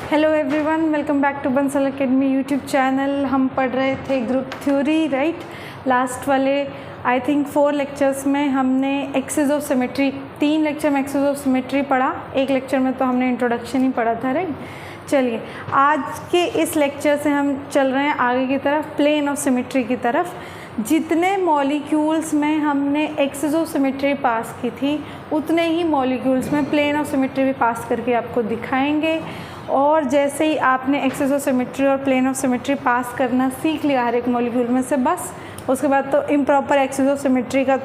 Hello everyone, welcome back to Bansal academy YouTube channel. हम पढ़ रहे थे ग्रुप थ्योरी, राइट। लास्ट वाले आई थिंक 4 लेक्चर्स में हमने एक्सेस ऑफ सिमेट्री, 3 लेक्चर में एक्सेस ऑफ सिमेट्री पढ़ा, एक लेक्चर में तो हमने इंट्रोडक्शन ही पढ़ा था, राइट। चलिए आज के इस लेक्चर से हम चल रहे हैं आगे की तरफ, प्लेन ऑफ सिमेट्री की तरफ। जितने मॉलिक्यूल्स में हमने एक्सेस ऑफ सिमेट्री पास की थी उतने ही मॉलिक्यूल्स में प्लेन ऑफ सिमेट्री भी पास करके आपको दिखाएंगे। और जैसे ही आपने एक्सेस ऑफ सिमेट्री और प्लेन ऑफ सिमेट्री पास करना सीख लिया हर एक मॉलिक्यूल में से, बस उसके बाद तो इम्प्रॉपर एक्सेस ऑफ सिमेट्री का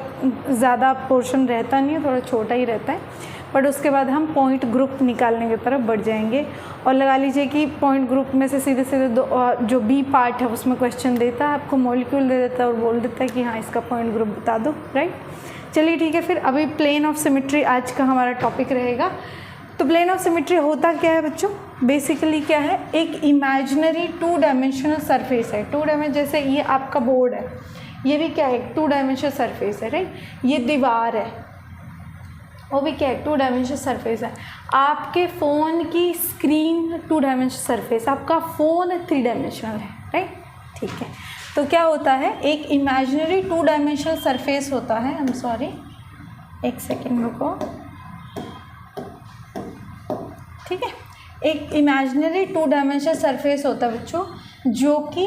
ज़्यादा पोर्शन रहता नहीं है, थोड़ा छोटा ही रहता है। बट उसके बाद हम पॉइंट ग्रुप निकालने की तरफ बढ़ जाएंगे। और लगा लीजिए कि पॉइंट ग्रुप में से सीधे सीधे जो बी पार्ट है उसमें क्वेश्चन देता है, आपको मॉलिक्यूल दे देता है और बोल देता है कि हाँ इसका पॉइंट ग्रुप बता दो, राइट। चलिए ठीक है, फिर अभी प्लेन ऑफ सिमेट्री आज का हमारा टॉपिक रहेगा। तो प्लेन ऑफ सिमेट्री होता क्या है बच्चों? बेसिकली क्या है, एक इमेजिनरी 2 डायमेंशनल सरफेस है। 2 डायमेंशन, जैसे ये आपका बोर्ड है, ये भी क्या है, 2 डायमेंशनल सरफेस है, राइट। ये दीवार है, वो भी क्या है, 2 डायमेंशनल सरफेस है। आपके फ़ोन की स्क्रीन 2 डायमेंशनल सरफेस, आपका फ़ोन 3 डायमेंशनल है, राइट। ठीक है, तो क्या होता है, एक इमेजिनरी 2 डायमेंशनल सरफेस होता है। आई एम सॉरी, एक सेकेंड रुको, ठीक है। एक इमेजिनरी 2 डायमेंशनल सरफेस होता है बच्चों, जो कि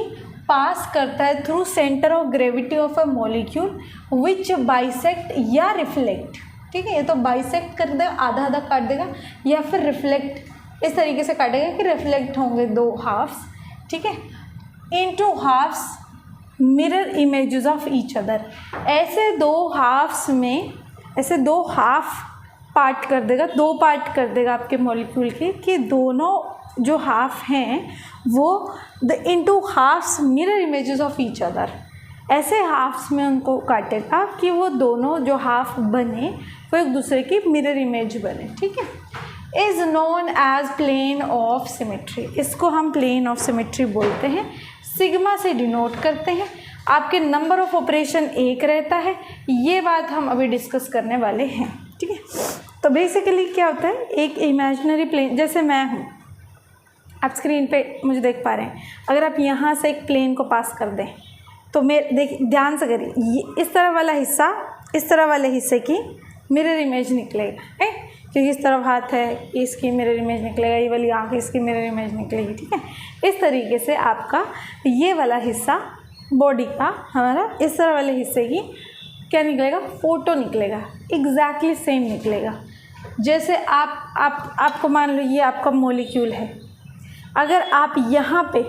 पास करता है through centre of gravity of a molecule which bisect या रिफ्लेक्ट। ठीक है, ये तो बाइसेक्ट कर देगा, आधा आधा काट देगा, या फिर रिफ्लेक्ट इस तरीके से काटेगा कि रिफ्लेक्ट होंगे 2 हाफ्स, ठीक है, into halves mirror images of each other. ऐसे 2 हाफ्स में, ऐसे 2 हाफ पार्ट कर देगा, 2 पार्ट कर देगा आपके मॉलिक्यूल के, कि दोनों जो हाफ हैं वो the into halves mirror images of each other. ऐसे हाफ्स में उनको काटेगा कि वो दोनों जो हाफ बने वो एक दूसरे की मिरर इमेज बने, ठीक है। Is known as plane of symmetry. इसको हम प्लेन ऑफ सिमेट्री बोलते हैं, सिग्मा से डिनोट करते हैं। आपके नंबर ऑफ ऑपरेशन 1 रहता है, ये बात हम अभी डिस्कस करने वाले हैं, ठीक है। तो बेसिकली क्या होता है, एक इमेजिनरी प्लेन, जैसे मैं हूँ, आप स्क्रीन पे मुझे देख पा रहे हैं, अगर आप यहाँ से एक प्लेन को पास कर दें तो ध्यान से करिए, ये इस तरह वाला हिस्सा, इस तरह वाले हिस्से की मिरर इमेज निकलेगा, है, क्योंकि इस तरफ हाथ है, इसकी मिरर इमेज निकलेगा, ये वाली आँख, इसकी मिरर इमेज निकलेगी, ठीक है। इस तरीके से आपका ये वाला हिस्सा बॉडी का हमारा इस तरह वाले हिस्से की क्या निकलेगा, फ़ोटो निकलेगा, एग्जैक्टली सेम निकलेगा। जैसे आपको मान लो ये आपका मॉलिक्यूल है, अगर आप यहाँ पे,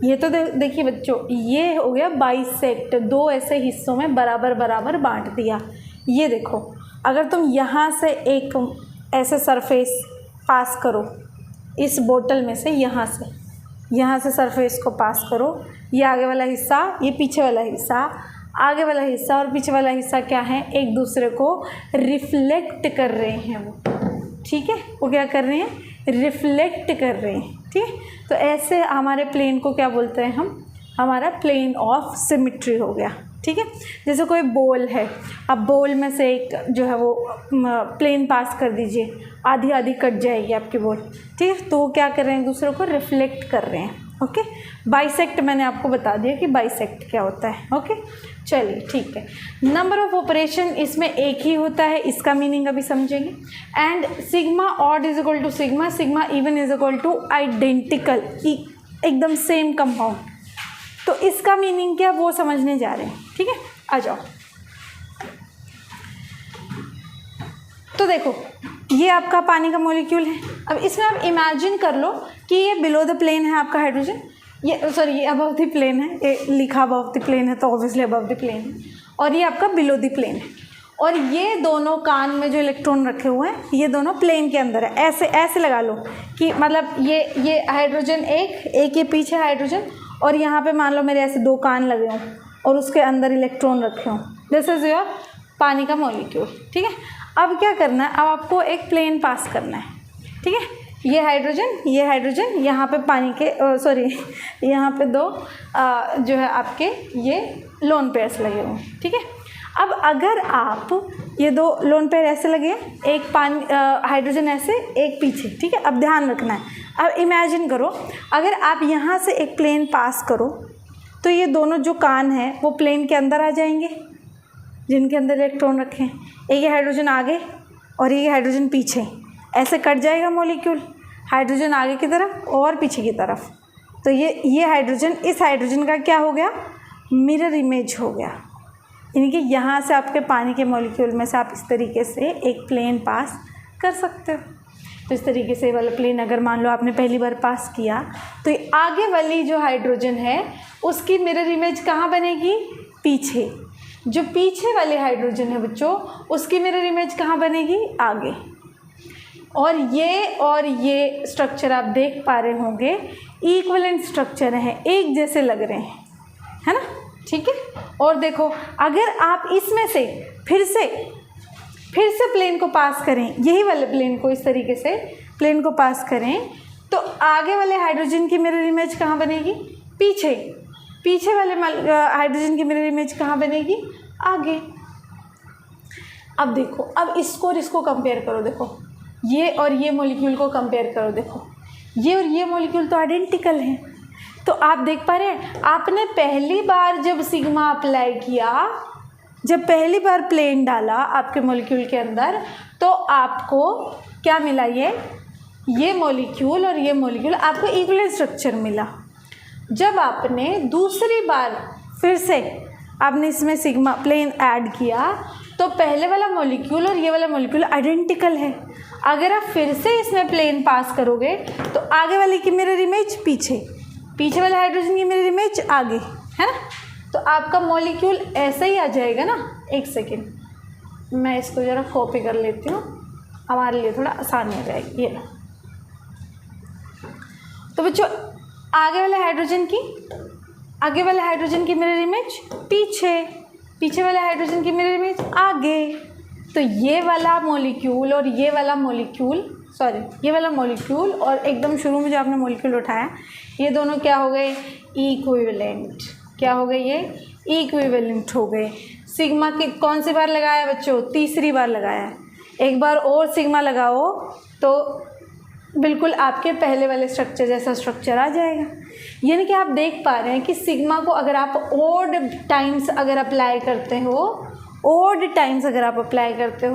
ये तो देखिए बच्चों, ये हो गया बाइसेक्ट, 2 ऐसे हिस्सों में बराबर बराबर बांट दिया। ये देखो, अगर तुम यहाँ से एक ऐसे सरफेस पास करो, इस बोतल में से यहाँ से सरफेस को पास करो, ये आगे वाला हिस्सा, ये पीछे वाला हिस्सा, आगे वाला हिस्सा और पीछे वाला हिस्सा क्या है, एक दूसरे को रिफ्लेक्ट कर रहे हैं वो, ठीक है। वो क्या कर रहे हैं, रिफ्लेक्ट कर रहे हैं, ठीक है। तो ऐसे हमारे प्लेन को क्या बोलते हैं हम, हमारा प्लेन ऑफ सिमेट्री हो गया, ठीक है। जैसे कोई बॉल है, अब बॉल में से एक जो है वो प्लेन पास कर दीजिए, आधी आधी कट जाएगी आपकी बॉल, ठीक है। तो वो क्या कर रहे हैं, एक दूसरे को रिफ्लेक्ट कर रहे हैं, ओके। बाइसेक्ट मैंने आपको बता दिया कि बाइसेक्ट क्या होता है, ओके। चलिए ठीक है, नंबर ऑफ ऑपरेशन इसमें एक ही होता है, इसका मीनिंग अभी समझेंगे। And sigma odd is equal to sigma, sigma even is equal to identical, एकदम सेम कंपाउंड। तो इसका मीनिंग क्या वो समझने जा रहे हैं, ठीक है। आ जाओ, तो देखो ये आपका पानी का मॉलिक्यूल है। अब इसमें आप इमेजिन कर लो कि ये बिलो द प्लेन है आपका हाइड्रोजन, ये सॉरी ये अबव द प्लेन है, ये लिखा अबव द प्लेन है तो ऑब्वियसली अबव द प्लेन है, और ये आपका बिलो द प्लेन है। और ये दोनों कान में जो इलेक्ट्रॉन रखे हुए हैं ये दोनों प्लेन के अंदर है। ऐसे ऐसे लगा लो कि मतलब ये हाइड्रोजन एक ये पीछे हाइड्रोजन, और यहाँ पे मान लो मेरे ऐसे 2 कान लगे हों और उसके अंदर इलेक्ट्रॉन रखे हों। दिस इज़ योर पानी का मॉलिक्यूल, ठीक है। अब क्या करना है, अब आपको एक प्लेन पास करना है, ठीक है। ये हाइड्रोजन यहाँ पे पानी के यहाँ पे 2 जो है आपके ये लोन पेयर्स लगे हुए हैं, ठीक है। अब अगर आप ये 2 लोन पेयर ऐसे लगे, एक हाइड्रोजन ऐसे, एक पीछे, ठीक है। अब ध्यान रखना है, अब इमेजिन करो, अगर आप यहाँ से एक प्लेन पास करो तो ये दोनों जो कान हैं वो प्लेन के अंदर आ जाएंगे, जिनके अंदर इलेक्ट्रॉन रखे हैं। एक ये हाइड्रोजन आगे और ये हाइड्रोजन पीछे, ऐसे कट जाएगा मॉलिक्यूल, हाइड्रोजन आगे की तरफ और पीछे की तरफ। तो ये हाइड्रोजन इस हाइड्रोजन का क्या हो गया, मिरर इमेज हो गया। यानी कि यहाँ से आपके पानी के मॉलिक्यूल में से आप इस तरीके से एक प्लेन पास कर सकते हो। तो इस तरीके से वाला प्लेन अगर मान लो आपने पहली बार पास किया तो ये आगे वाली जो हाइड्रोजन है उसकी मिरर इमेज कहाँ बनेगी, पीछे। जो पीछे वाले हाइड्रोजन है बच्चों उसकी मिरर इमेज कहाँ बनेगी, आगे। और ये स्ट्रक्चर आप देख पा रहे होंगे इक्विवेलेंट स्ट्रक्चर हैं, एक जैसे लग रहे हैं, है ना, ठीक है। और देखो अगर आप इसमें से फिर से प्लेन को पास करें, यही वाले प्लेन को इस तरीके से प्लेन को पास करें तो आगे वाले हाइड्रोजन की मिरर इमेज कहाँ बनेगी, पीछे वाले हाइड्रोजन की मिरर इमेज कहाँ बनेगी, आगे। अब देखो, अब इसको और इसको कंपेयर करो, देखो ये और ये मॉलिक्यूल को कंपेयर करो, देखो ये और ये मॉलिक्यूल तो आइडेंटिकल हैं। तो आप देख पा रहे हैं, आपने पहली बार जब सिग्मा अप्लाई किया, जब पहली बार प्लेन डाला आपके मॉलिक्यूल के अंदर तो आपको क्या मिला, ये मॉलिक्यूल और ये मॉलिक्यूल आपको इक्विवेलेंट स्ट्रक्चर मिला। जब आपने दूसरी बार फिर से आपने इसमें सिग्मा प्लेन ऐड किया तो पहले वाला मॉलिक्यूल और ये वाला मॉलिक्यूल आइडेंटिकल है। अगर आप फिर से इसमें प्लेन पास करोगे तो आगे वाले की मिरर इमेज पीछे वाले हाइड्रोजन की मिरर इमेज आगे, है ना। तो आपका मॉलिक्यूल ऐसा ही आ जाएगा ना। एक सेकेंड मैं इसको ज़रा कॉपी कर लेती हूँ, हमारे लिए थोड़ा आसान हो जाएगी। ये तो बच्चों आगे वाले हाइड्रोजन की मिरर इमेज पीछे वाले हाइड्रोजन की मिरर इमेज आगे। तो ये वाला मॉलिक्यूल और ये वाला मॉलिक्यूल और एकदम शुरू में जो आपने मॉलिक्यूल उठाया ये दोनों क्या हो गए, इक्विवेलेंट। क्या हो गए, ये इक्विवेलेंट हो गए। सिग्मा की कौन सी बार लगाया बच्चों, तीसरी बार लगाया। एक बार और सिग्मा लगाओ तो बिल्कुल आपके पहले वाले स्ट्रक्चर जैसा स्ट्रक्चर आ जाएगा। यानी कि आप देख पा रहे हैं कि सिग्मा को अगर आप ऑड टाइम्स अगर अप्लाई करते हो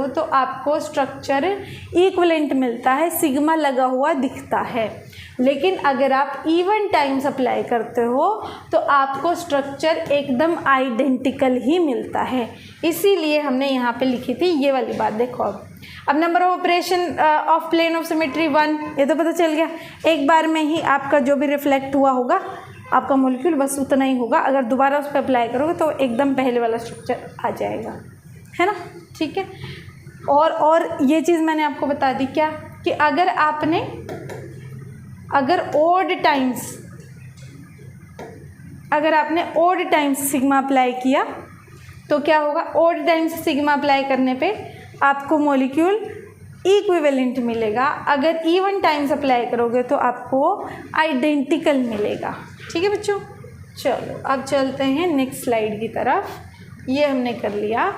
तो आपको स्ट्रक्चर इक्विवेलेंट मिलता है, सिग्मा लगा हुआ दिखता है। लेकिन अगर आप इवन टाइम्स अप्लाई करते हो तो आपको स्ट्रक्चर एकदम आइडेंटिकल ही मिलता है। इसीलिए हमने यहाँ पे लिखी थी ये वाली बात। देखो अब number of operation of plane of symmetry 1, ये तो पता चल गया। एक बार में ही आपका जो भी रिफ्लेक्ट हुआ होगा आपका मॉलिक्यूल बस उतना ही होगा। अगर दोबारा उस पर अप्लाई करोगे तो एकदम पहले वाला स्ट्रक्चर आ जाएगा, है ना, ठीक है। और ये चीज़ मैंने आपको बता दी क्या, कि अगर आपने ऑड टाइम्स सिग्मा अप्लाई किया तो क्या होगा, ऑड टाइम्स सिग्मा अप्लाई करने पे आपको मॉलिक्यूल इक्विवेलेंट मिलेगा। अगर इवन टाइम्स अप्लाई करोगे तो आपको आइडेंटिकल मिलेगा। ठीक है बच्चों, चलो अब चलते हैं नेक्स्ट स्लाइड की तरफ। ये हमने कर लिया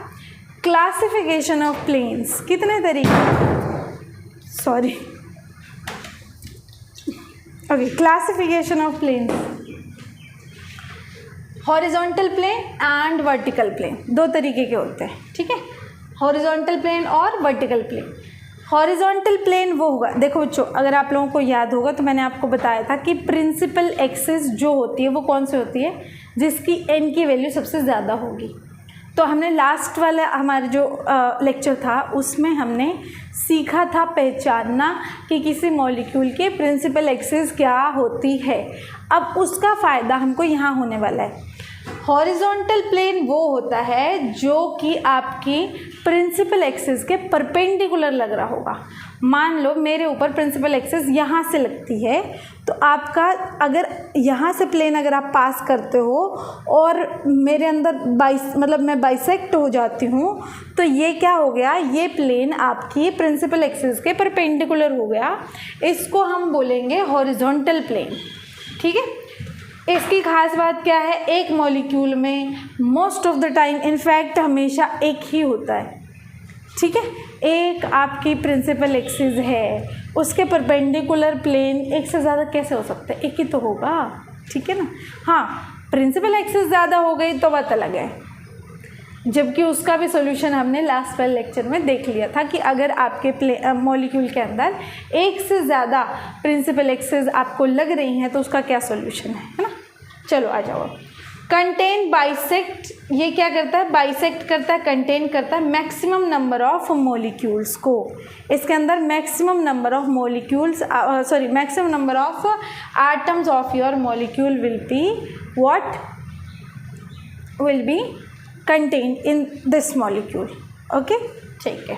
क्लासिफिकेशन ऑफ प्लेन्स। कितने तरीके, classification of planes, horizontal plane and vertical plane, दो तरीके के होते हैं। ठीक है, हॉरिजॉन्टल प्लेन और वर्टिकल प्लेन। हॉरिजॉन्टल प्लेन वो होगा, देखो बच्चों अगर आप लोगों को याद होगा तो मैंने आपको बताया था कि प्रिंसिपल एक्सिस जो होती है वो कौन सी होती है, जिसकी n की वैल्यू सबसे ज़्यादा होगी। तो हमने लास्ट वाला हमारा जो लेक्चर था उसमें हमने सीखा था पहचानना कि किसी मॉलिक्यूल के प्रिंसिपल एक्सिस क्या होती है। अब उसका फ़ायदा हमको यहाँ होने वाला है। हॉरिजॉन्टल प्लेन वो होता है जो कि आपकी प्रिंसिपल एक्सिस के परपेंडिकुलर लग रहा होगा। मान लो मेरे ऊपर प्रिंसिपल एक्सिस यहाँ से लगती है तो आपका अगर यहाँ से प्लेन अगर आप पास करते हो और मेरे अंदर मैं बाइसेक्ट हो जाती हूँ तो ये क्या हो गया, ये प्लेन आपकी प्रिंसिपल एक्सिस के परपेंडिकुलर हो गया। इसको हम बोलेंगे हॉरिजॉन्टल प्लेन। ठीक है, इसकी खास बात क्या है, एक मॉलिक्यूल में most of the time in fact हमेशा एक ही होता है। ठीक है। एक आपकी प्रिंसिपल एक्सिस है, उसके परपेंडिकुलर प्लेन एक से ज़्यादा कैसे हो सकते हैं, एक ही तो होगा, ठीक है ना। हाँ, प्रिंसिपल एक्सिस ज़्यादा हो गई तो बात अलग है, जबकि उसका भी सॉल्यूशन हमने लास्ट वाले लेक्चर में देख लिया था कि अगर आपके मॉलिक्यूल के अंदर एक से ज़्यादा प्रिंसिपल एक्सिस आपको लग रही हैं तो उसका क्या सॉल्यूशन है ना। चलो आ जाओ। कंटेन बाइसेक्ट, ये क्या करता है, बाइसेक्ट करता है, कंटेन करता है मैक्सिमम नंबर ऑफ मॉलिक्यूल्स को। इसके अंदर maximum number of molecules maximum number of atoms of your molecule will be what, will be contained in this molecule। Okay, ठीक है।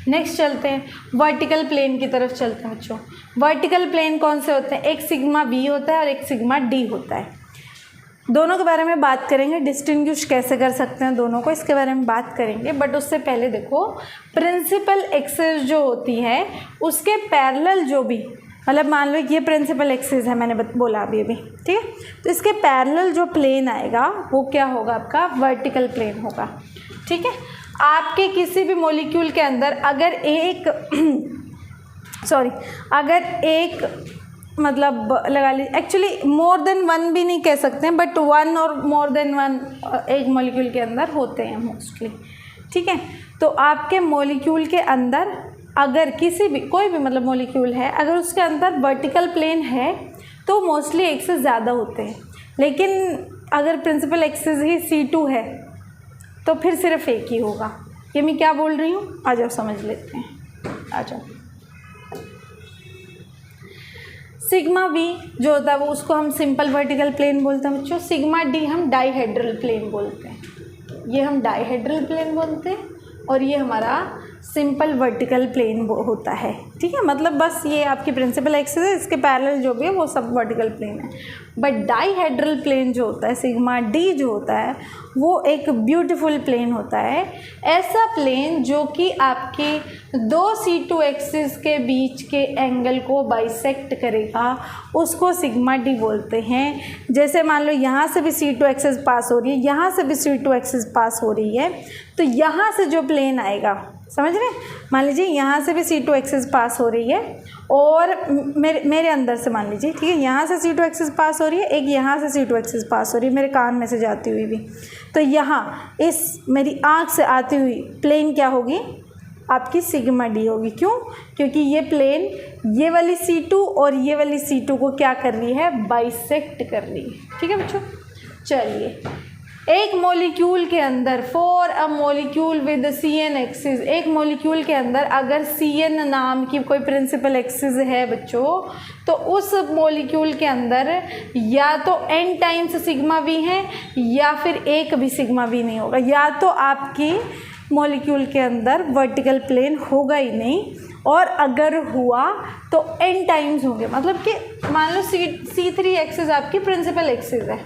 नेक्स्ट चलते हैं वर्टिकल प्लेन की तरफ चलते हैं बच्चों। वर्टिकल प्लेन कौन से होते हैं, एक सिग्मा बी होता है और एक सिग्मा डी होता है। दोनों के बारे में बात करेंगे, डिस्टिंग्विश कैसे कर सकते हैं दोनों को, इसके बारे में बात करेंगे। बट उससे पहले देखो, प्रिंसिपल एक्सिस जो होती है उसके पैरेलल जो भी, मतलब मान लो ये प्रिंसिपल एक्सिस है, मैंने बोला अभी, ठीक है। तो इसके पैरेलल जो प्लेन आएगा वो क्या होगा, आपका वर्टिकल प्लेन होगा, ठीक है। आपके किसी भी मॉलिक्यूल के अंदर अगर एक मतलब लगा लीजिए, एक्चुअली मोर देन वन भी नहीं कह सकते हैं, बट वन और मोर देन वन एक मॉलिक्यूल के अंदर होते हैं मोस्टली, ठीक है। तो आपके मॉलिक्यूल के अंदर अगर किसी भी कोई भी मतलब मॉलिक्यूल है, अगर उसके अंदर वर्टिकल प्लेन है तो मोस्टली एक से ज़्यादा होते हैं। लेकिन अगर प्रिंसिपल एक्सिस ही C2 है तो फिर सिर्फ एक ही होगा। ये मैं क्या बोल रही हूँ, आ जाओ समझ लेते हैं, आ जाओ। सिग्मा वी जो होता है वो उसको हम सिंपल वर्टिकल प्लेन बोलते हैं बच्चों। सिग्मा डी हम डाईहेड्रल प्लेन बोलते हैं, ये हम डाईहेड्रल प्लेन बोलते हैं, और ये हमारा सिंपल वर्टिकल प्लेन होता है, ठीक है। मतलब बस ये आपकी प्रिंसिपल एक्सिस है, इसके पैरेलल जो भी है वो सब वर्टिकल प्लेन है। बट डाईहेड्रल प्लेन जो होता है, सिग्मा डी जो होता है, वो एक ब्यूटीफुल प्लेन होता है। ऐसा प्लेन जो कि आपके दो C2 एक्सिस के बीच के एंगल को बाइसेक्ट करेगा, उसको सिग्मा डी बोलते हैं। जैसे मान लो यहाँ से भी C2 एक्सिस पास हो रही है, यहाँ से भी C2 एक्सिस पास हो रही है, तो यहाँ से जो प्लेन आएगा, समझ रहे हैं, मान लीजिए यहाँ से भी C2 एक्सिस पास हो रही है और मेरे अंदर से मान लीजिए, ठीक है, यहाँ से C2 एक्सिस पास हो रही है, एक यहाँ से C2 एक्सिस पास हो रही है मेरे कान में से जाती हुई भी। तो यहाँ इस मेरी आँख से आती हुई प्लेन क्या होगी, आपकी सिग्मा डी होगी। क्यों, क्योंकि ये प्लेन ये वाली C2 और ये वाली C2 को क्या कर रही है, बाइसेक्ट कर रही है, ठीक है बच्चों। चलिए, एक मॉलिक्यूल के अंदर for a molecule with CN axis, एक मॉलिक्यूल के अंदर अगर CN नाम की कोई प्रिंसिपल एक्सिस है बच्चों, तो उस मॉलिक्यूल के अंदर या तो n टाइम्स सिग्मा वी है या फिर एक भी सिग्मा वी नहीं होगा। या तो आपकी मॉलिक्यूल के अंदर वर्टिकल प्लेन होगा ही नहीं, और अगर हुआ तो n टाइम्स होंगे। मतलब कि मान लो C3 एक्सिस आपकी प्रिंसिपल एक्सिस है,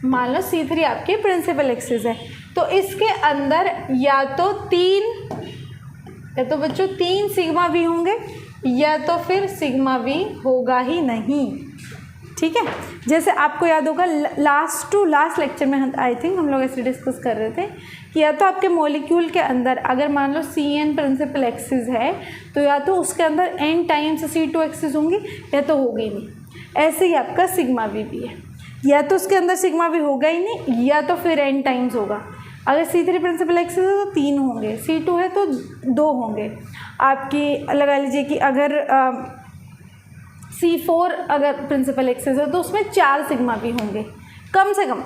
मान लो C3 आपकी प्रिंसिपल एक्सिस है, तो इसके अंदर या तो बच्चों तीन सिग्मा वी होंगे या तो फिर सिग्मा वी होगा ही नहीं, ठीक है। जैसे आपको याद होगा लास्ट लेक्चर में आई थिंक हम लोग ऐसे डिस्कस कर रहे थे कि या तो आपके मॉलिक्यूल के अंदर अगर मान लो CN प्रिंसिपल एक्सिस है तो या तो उसके अंदर n टाइम्स C2 एक्सिस होंगी या तो होगी नहीं। ऐसे ही आपका सिग्मा वी भी है, या तो उसके अंदर सिग्मा भी होगा ही नहीं या तो फिर n टाइम्स होगा। अगर C3 प्रिंसिपल एक्सिस है तो 3 होंगे, C2 है तो 2 होंगे। आपकी लगा लीजिए कि अगर C4 अगर प्रिंसिपल एक्सिस है तो उसमें 4 सिग्मा भी होंगे कम से कम,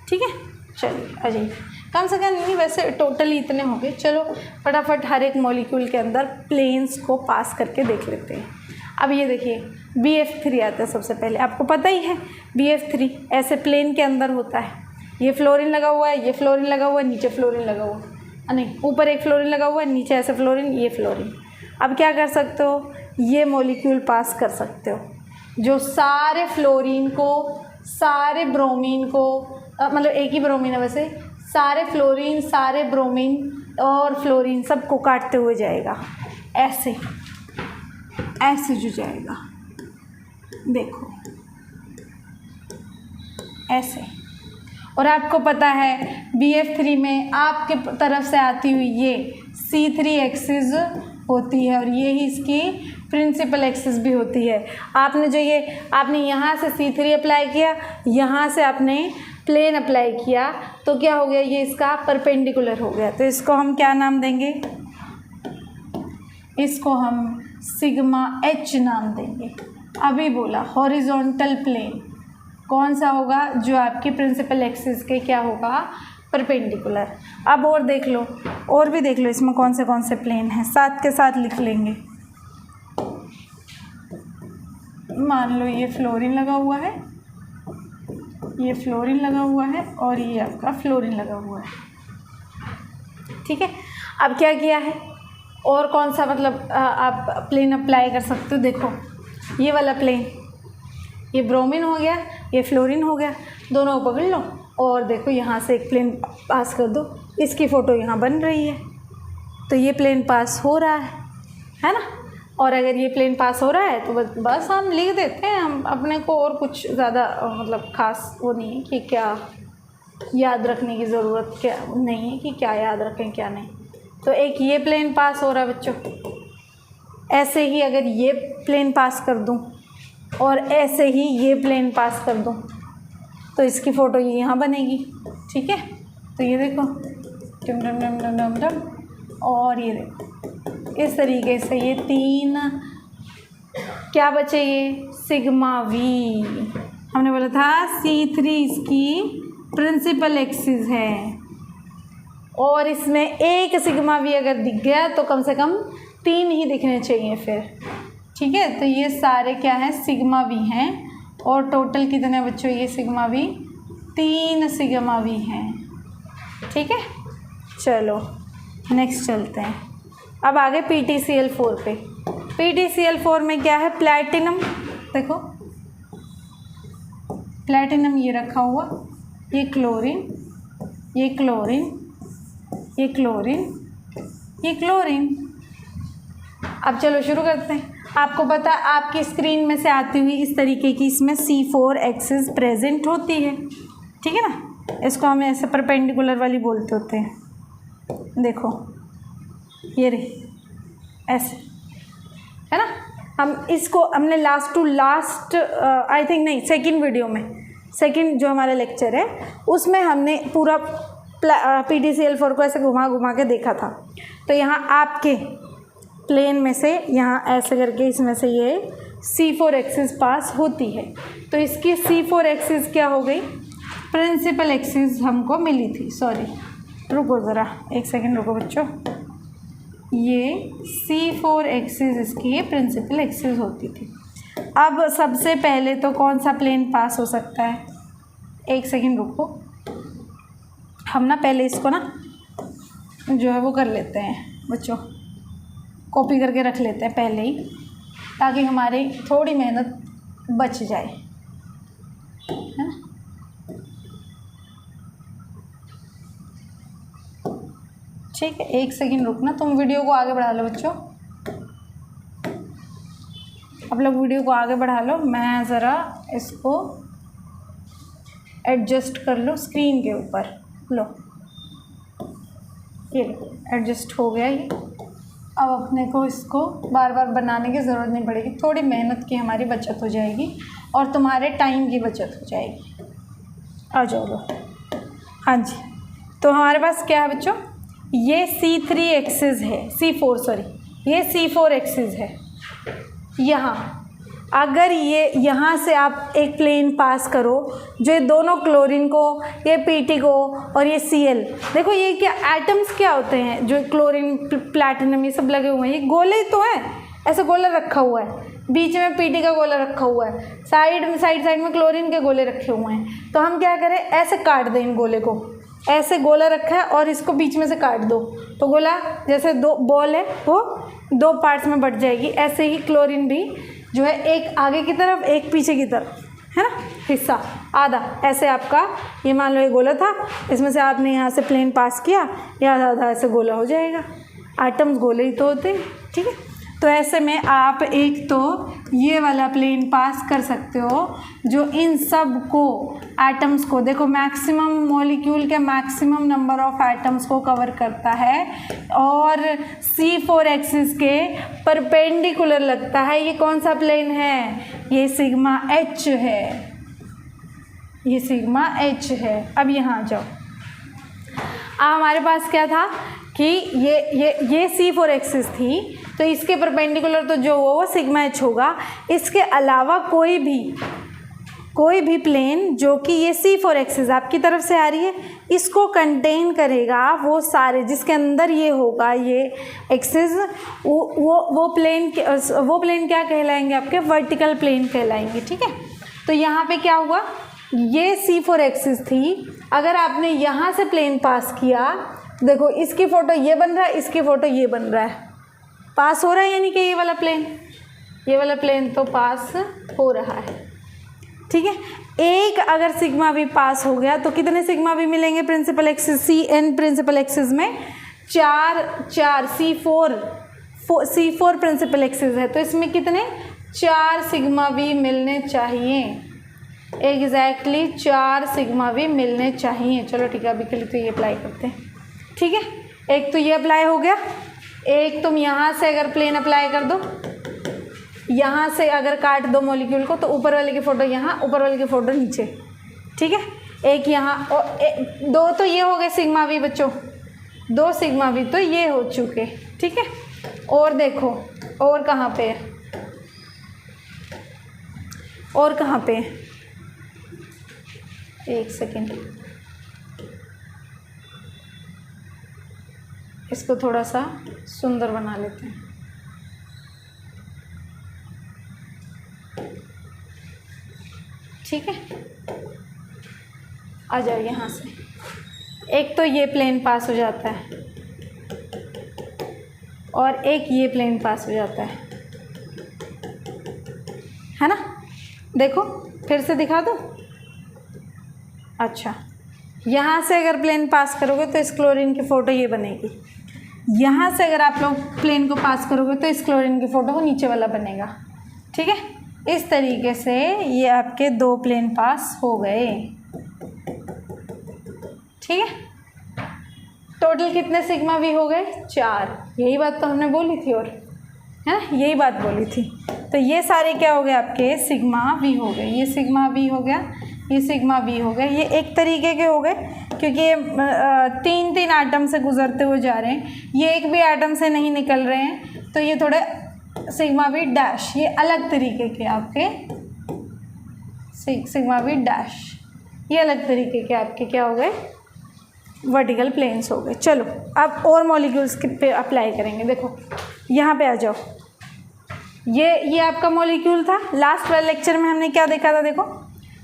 ठीक है। चलिए आ जाइए, कम से कम नहीं वैसे टोटली इतने होंगे। चलो फटाफट हर एक मॉलिक्यूल के अंदर प्लेन्स को पास करके देख लेते हैं। अब ये देखिए BF3 आता है सबसे पहले, आपको पता ही है BF3 ऐसे प्लेन के अंदर होता है। ये फ्लोरीन लगा हुआ है, ये फ्लोरीन लगा हुआ है, नीचे फ्लोरीन लगा हुआ है, नहीं ऊपर एक फ्लोरीन लगा हुआ है, नीचे ऐसे फ्लोरीन, ये फ्लोरीन। अब क्या कर सकते हो, ये मॉलिक्यूल पास कर सकते हो जो सारे फ्लोरीन को, सारे ब्रोमीन को, मतलब एक ही ब्रोमीन है वैसे, सारे फ्लोरीन, सारे ब्रोमीन और फ्लोरीन सबको काटते हुए जाएगा, ऐसे ऐसे जो जाएगा, देखो ऐसे। और आपको पता है BF3 में आपके तरफ से आती हुई ये C3 एक्सिस होती है और ये ही इसकी प्रिंसिपल एक्सिस भी होती है। आपने यहाँ से C3 अप्लाई किया, यहाँ से आपने प्लेन अप्लाई किया, तो क्या हो गया, ये इसका परपेंडिकुलर हो गया। तो इसको हम क्या नाम देंगे, इसको हम सिग्मा H नाम देंगे। अभी बोला हॉरिजॉन्टल प्लेन कौन सा होगा, जो आपकी प्रिंसिपल एक्सिस के क्या होगा, परपेंडिकुलर। अब और देख लो, और भी देख लो इसमें कौन से प्लेन हैं, साथ के साथ लिख लेंगे। मान लो ये फ्लोरीन लगा हुआ है, ये फ्लोरीन लगा हुआ है और ये आपका फ्लोरीन लगा हुआ है। ठीक है, अब क्या किया है, और कौन सा मतलब आप प्लेन अप्लाई कर सकते हो। देखो ये वाला प्लेन, ये ब्रोमीन हो गया, ये फ्लोरीन हो गया, दोनों को पकड़ लो और देखो यहाँ से एक प्लेन पास कर दो, इसकी फ़ोटो यहाँ बन रही है। तो ये प्लेन पास हो रहा है ना। और अगर ये प्लेन पास हो रहा है तो बस हम लिख देते हैं, हम अपने को और कुछ ज़्यादा मतलब ख़ास वो नहीं है कि क्या याद रखने की ज़रूरत क्या नहीं है कि क्या याद रखें क्या नहीं। तो एक ये प्लेन पास हो रहा है बच्चों, ऐसे ही अगर ये प्लेन पास कर दूं और ऐसे ही ये प्लेन पास कर दूं तो इसकी फ़ोटो ये यहाँ बनेगी। ठीक है, तो ये देखो डम डम डम डम डम डम, और ये देखो इस तरीके से ये तीन क्या बचे, ये सिग्मा वी। हमने बोला था C3 इसकी प्रिंसिपल एक्सिस है और इसमें एक सिग्मा वी अगर दिख गया तो कम से कम 3 ही दिखने चाहिए फिर। ठीक है, तो ये सारे क्या हैं, सिग्मा वी हैं। और टोटल कितने बच्चों, ये सिग्मा वी 3 सिग्मा वी हैं। ठीक है, चलो नेक्स्ट चलते हैं। अब आगे PTCl4 पे। PTCl4 में क्या है, प्लैटिनम। देखो प्लैटिनम ये रखा हुआ, ये क्लोरीन, ये क्लोरीन, ये क्लोरीन, ये क्लोरीन। अब चलो शुरू करते हैं। आपको पता है आपकी स्क्रीन में से आती हुई इस तरीके की इसमें C4 एक्सिस प्रेजेंट होती है। ठीक है ना, इसको हम ऐसे परपेंडिकुलर वाली बोलते होते हैं। देखो ये रही ऐसे, है ना। हम इसको हमने लास्ट आई थिंक नहीं, सेकंड वीडियो में, सेकंड जो हमारा लेक्चर है उसमें हमने पूरा PTCl4 को ऐसे घुमा घुमा के देखा था। तो यहाँ आपके प्लेन में से यहाँ ऐसे करके इसमें से ये C4 एक्सिस पास होती है। तो इसकी C4 एक्सिस क्या हो गई, प्रिंसिपल एक्सिस हमको मिली थी। सॉरी रुको ज़रा, एक सेकंड रुको बच्चों। ये C4 एक्सिस इसकी प्रिंसिपल एक्सिस होती थी। अब सबसे पहले तो कौन सा प्लेन पास हो सकता है, एक सेकंड रुको, हम ना पहले इसको ना जो है वो कर लेते हैं बच्चों, कॉपी करके रख लेते हैं पहले ही, ताकि हमारी थोड़ी मेहनत बच जाए, है ना। ठीक है, एक सेकंड रुकना, तुम वीडियो को आगे बढ़ा लो बच्चों, आप लोग वीडियो को आगे बढ़ा लो, मैं ज़रा इसको एडजस्ट कर लो स्क्रीन के ऊपर। लो ये लो, एडजस्ट हो गया ये। अब अपने को इसको बार बार बनाने की ज़रूरत नहीं पड़ेगी, थोड़ी मेहनत की हमारी बचत हो जाएगी और तुम्हारे टाइम की बचत हो जाएगी। आ जाओ लो, हाँ जी। तो हमारे पास क्या है बच्चों, ये C3 एक्सिस है, ये C4 एक्सिस है। यहाँ अगर ये यहाँ से आप एक प्लेन पास करो जो ये दोनों क्लोरीन को, ये PT को और ये Cl, देखो ये क्या एटम्स क्या होते हैं, जो क्लोरीन प्लैटिनम ये सब लगे हुए हैं, ये गोले ही तो हैं, ऐसे गोला रखा हुआ है, बीच में PT का गोला रखा हुआ है, साइड में क्लोरीन के गोले रखे हुए हैं। तो हम क्या करें, ऐसे काट दें इन गोले को, ऐसे गोला रखा है और इसको बीच में से काट दो तो गोला जैसे दो बॉल है वो 2 पार्ट्स में बट जाएगी। ऐसे ही क्लोरीन भी जो है एक आगे की तरफ एक पीछे की तरफ, है ना, हिस्सा आधा, ऐसे आपका ये मान लो ये गोला था, इसमें से आपने यहाँ से प्लेन पास किया, या आधा ऐसे गोला हो जाएगा। एटम्स गोले ही तो होते हैं। ठीक है, तो ऐसे में आप एक तो ये वाला प्लेन पास कर सकते हो जो इन सब को एटम्स को, देखो मैक्सिमम मॉलिक्यूल के मैक्सिमम नंबर ऑफ एटम्स को कवर करता है और C4 एक्सिस के परपेंडिकुलर लगता है। ये कौन सा प्लेन है? ये सिग्मा H है, ये सिग्मा H है। अब यहाँ जाओ, हमारे पास क्या था कि ये C4 एक्सिस थी, तो इसके परपेंडिकुलर तो जो वो सिग्मा H होगा। इसके अलावा कोई भी प्लेन जो कि ये C4 एक्सिस आपकी तरफ से आ रही है, इसको कंटेन करेगा, वो सारे जिसके अंदर ये होगा ये एक्सिस, वो प्लेन क्या कहलाएंगे? आपके वर्टिकल प्लेन कहलाएंगे। ठीक है, तो यहाँ पे क्या हुआ? ये C4 एक्सिस थी, अगर आपने यहाँ से प्लेन पास किया, देखो इसकी फ़ोटो ये बन रहा है, इसकी फ़ोटो ये बन रहा है, पास हो रहा है, यानी कि ये वाला प्लेन तो पास हो रहा है। ठीक है, एक अगर सिग्मा भी पास हो गया तो कितने सिग्मा भी मिलेंगे principal axis CN principal axis में? 4 C4 प्रिंसिपल एक्सिस है, तो इसमें कितने? 4 सिग्मा भी मिलने चाहिए, एग्जैक्टली 4 सिग्मा भी मिलने चाहिए। चलो ठीक है, अभी के लिए तो ये अप्लाई करते हैं। ठीक है, एक तो ये अप्लाई हो गया, एक तुम यहाँ से अगर प्लेन अप्लाई कर दो, यहाँ से अगर काट दो मॉलिक्यूल को, तो ऊपर वाले की फ़ोटो यहाँ, ऊपर वाले की फ़ोटो नीचे। ठीक है, एक यहाँ और 2 तो ये हो गए सिग्मा भी बच्चों, 2 सिग्मा भी तो ये हो चुके। ठीक है, और देखो और कहाँ पे है, और कहाँ पे है? एक सेकेंड, इसको थोड़ा सा सुंदर बना लेते हैं। ठीक है, आ जाओ यहाँ से। एक तो ये प्लेन पास हो जाता है और एक ये प्लेन पास हो जाता है ना? देखो फिर से दिखा दो। अच्छा, यहाँ से अगर प्लेन पास करोगे तो इस क्लोरीन की फ़ोटो ये बनेगी, यहाँ से अगर आप लोग प्लेन को पास करोगे तो इस क्लोरीन की फ़ोटो को नीचे वाला बनेगा। ठीक है, इस तरीके से ये आपके 2 प्लेन पास हो गए। ठीक है, टोटल कितने सिग्मा भी हो गए? 4। यही बात तो हमने बोली थी, और है ना, यही बात बोली थी। तो ये सारे क्या हो गए? आपके सिग्मा भी हो गए। ये सिग्मा भी हो गया, ये सिग्मा भी हो गए। ये एक तरीके के हो गए क्योंकि ये 3 एटम से गुजरते हुए जा रहे हैं, ये एक भी एटम से नहीं निकल रहे हैं, तो ये थोड़े सिग्मा भी डैश, ये अलग तरीके के आपके सिग्मा भी डैश, ये अलग तरीके के आपके क्या हो गए? वर्टिकल प्लेन्स हो गए। चलो अब और मॉलिक्यूल्स पे अप्लाई करेंगे। देखो यहाँ पे आ जाओ, ये आपका मॉलिक्यूल था। लास्ट वाले लेक्चर में हमने क्या देखा था? देखो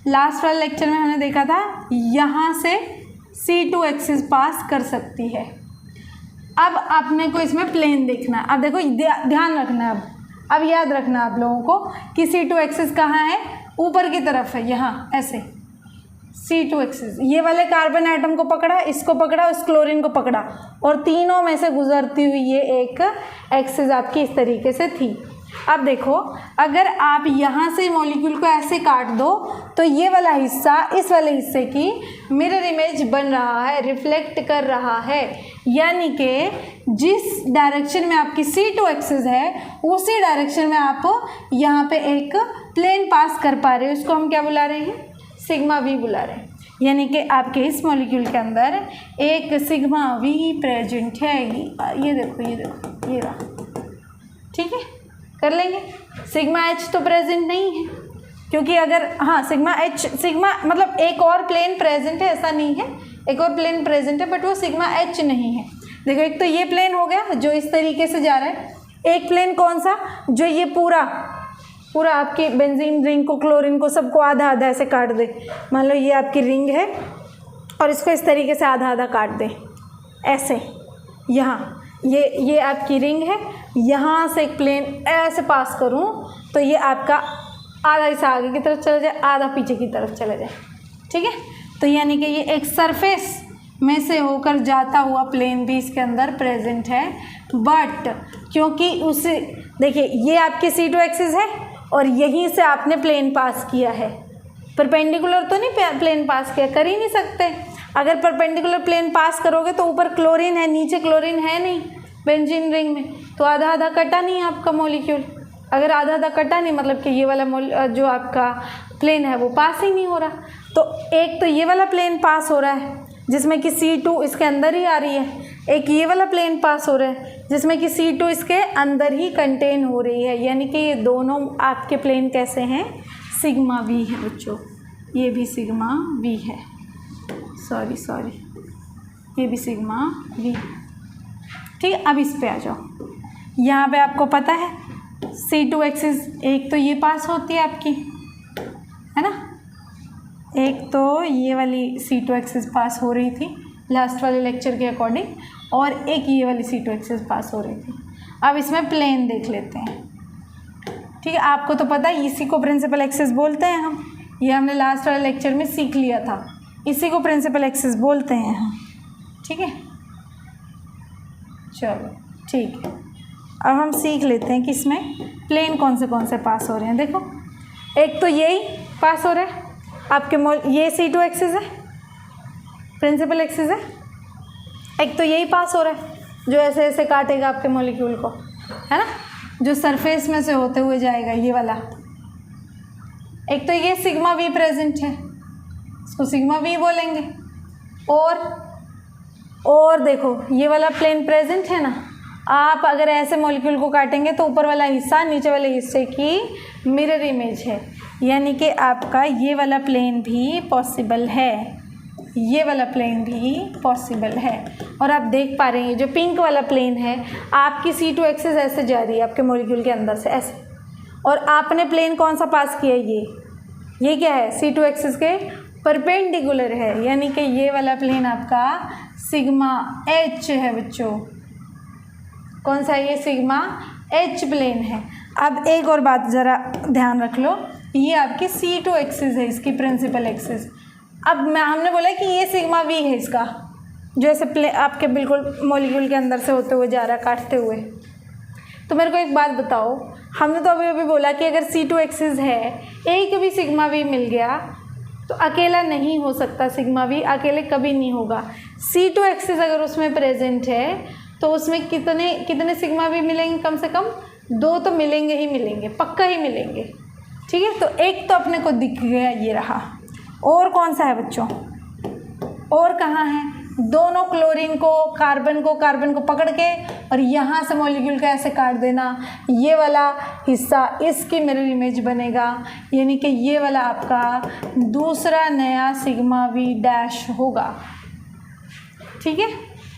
लास्ट वाले लेक्चर में हमने देखा था यहाँ से C2 एक्सिस पास कर सकती है। अब आपने को इसमें प्लेन देखना है। अब देखो ध्यान रखना है, अब याद रखना आप लोगों को कि C2 एक्सिस कहाँ है? ऊपर की तरफ है, यहाँ ऐसे C2 एक्सिस। ये वाले कार्बन एटम को पकड़ा, इसको पकड़ा, इस क्लोरीन को पकड़ा, और तीनों में से गुजरती हुई ये एक एक्सिस आपकी इस तरीके से थी। अब देखो अगर आप यहाँ से मॉलिक्यूल को ऐसे काट दो तो ये वाला हिस्सा इस वाले हिस्से की मिरर इमेज बन रहा है, रिफ्लेक्ट कर रहा है, यानी कि जिस डायरेक्शन में आपकी C2 एक्सिस है उसी डायरेक्शन में आप यहाँ पे एक प्लेन पास कर पा रहे हो। उसको हम क्या बुला रहे हैं? सिग्मा वी बुला रहे हैं। यानी कि आपके इस मॉलिक्यूल के अंदर एक सिग्मा वी प्रेजेंट है। ये देखो ये रहा। ठीक है, कर लेंगे। सिग्मा एच तो प्रेजेंट नहीं है, क्योंकि अगर सिग्मा मतलब एक और प्लेन प्रेजेंट है, ऐसा नहीं है, एक और प्लेन प्रेजेंट है बट वो सिग्मा एच नहीं है। देखो एक तो ये प्लेन हो गया जो इस तरीके से जा रहा है, एक प्लेन कौन सा? जो ये पूरा आपकी बेंजीन रिंग को, क्लोरीन को, सबको आधा आधा ऐसे काट दे। मान लो ये आपकी रिंग है और इसको इस तरीके से आधा आधा काट दे ऐसे। यहाँ ये आपकी रिंग है, यहाँ से एक प्लेन ऐसे पास करूँ तो ये आपका आधा हिस्सा आगे की तरफ चला जाए, आधा पीछे की तरफ चला जाए। ठीक है, तो यानी कि ये एक सरफेस में से होकर जाता हुआ प्लेन भी इसके अंदर प्रेजेंट है, बट क्योंकि उस देखिए ये आपकी C2 एक्सिस है और यहीं से आपने प्लेन पास किया है। परपेंडिकुलर तो नहीं प्लेन पास किया, कर ही नहीं सकते। अगर परपेंडिकुलर प्लेन पास करोगे तो ऊपर क्लोरीन है, नीचे क्लोरीन है नहीं बेंजीन रिंग में, तो आधा आधा कटा नहीं आपका मॉलिक्यूल। अगर आधा आधा कटा नहीं मतलब कि ये वाला जो आपका प्लेन है वो पास ही नहीं हो रहा। तो एक तो ये वाला प्लेन पास हो रहा है जिसमें कि C2 इसके अंदर ही आ रही है, एक ये वाला प्लेन पास हो रहा है जिसमें कि C2 इसके अंदर ही कंटेन हो रही है। यानी कि ये दोनों आपके प्लेन कैसे हैं, सिग्मा वी है बच्चों, ये भी सिग्मा वी है, सॉरी ये भी सिग्मा वी। ठीक है, अब इस पे आ जाओ। यहाँ पे आपको पता है C2 एक्सिस एक तो ये पास होती है आपकी, है ना, एक तो ये वाली C2 एक्सिस पास हो रही थी लास्ट वाले लेक्चर के अकॉर्डिंग, और एक ये वाली C2 एक्सिस पास हो रही थी। अब इसमें प्लेन देख लेते हैं। ठीक है, आपको तो पता है इसी को प्रिंसिपल एक्सिस बोलते हैं हम, ये हमने लास्ट वाले लेक्चर में सीख लिया था, इसी को प्रिंसिपल एक्सिस बोलते हैं हम। ठीक है, चलो ठीक है, अब हम सीख लेते हैं कि इसमें प्लेन कौन से पास हो रहे हैं। देखो एक तो यही पास हो रहा है आपके ये C2 एक्सिस है, प्रिंसिपल एक्सिस है, एक तो यही पास हो रहा है जो ऐसे ऐसे काटेगा आपके मॉलिक्यूल को, है ना, जो सरफेस में से होते हुए जाएगा ये वाला। एक तो ये सिग्मा वी प्रेजेंट है, इसको सिग्मा वी बोलेंगे। और देखो ये वाला प्लेन प्रेजेंट है ना, आप अगर ऐसे मॉलिक्यूल को काटेंगे तो ऊपर वाला हिस्सा नीचे वाले हिस्से की मिरर इमेज है, यानी कि आपका ये वाला प्लेन भी पॉसिबल है, ये वाला प्लेन भी पॉसिबल है। और आप देख पा रहे हैं जो पिंक वाला प्लेन है आपकी C2 एक्सिस ऐसे जा रही है आपके मॉलिक्यूल के अंदर से ऐसे, और आपने प्लेन कौन सा पास किया, ये क्या है, C2 एक्सिस के परपेंडिकुलर है, यानी कि ये वाला प्लेन आपका सिग्मा H है बच्चों। कौन सा, ये सिग्मा H प्लेन है। अब एक और बात ज़रा ध्यान रख लो, ये आपकी C2 एक्सिस है, इसकी प्रिंसिपल एक्सिस। अब हमने बोला कि ये सिग्मा वी है इसका, जो ऐसे आपके बिल्कुल मॉलिक्यूल के अंदर से होते हुए जा रहा है काटते हुए। तो मेरे को एक बात बताओ, हमने तो अभी बोला कि अगर C2 एक्सिस है, एक भी सिग्मा वी मिल गया तो अकेला नहीं हो सकता, सिग्मा वी अकेले कभी नहीं होगा। C2 एक्सिस अगर उसमें प्रेजेंट है तो उसमें कितने सिग्मा वी मिलेंगे, कम से कम 2 तो मिलेंगे ही मिलेंगे, पक्का ही मिलेंगे। ठीक है, तो एक तो अपने को दिख गया, ये रहा। और कौन सा है बच्चों, और कहाँ है, दोनों क्लोरीन को कार्बन को पकड़ के और यहाँ से मॉलिक्यूल को ऐसे काट देना, ये वाला हिस्सा इसकी मिरर इमेज बनेगा, यानी कि ये वाला आपका दूसरा नया सिग्मा वी डैश होगा। ठीक है,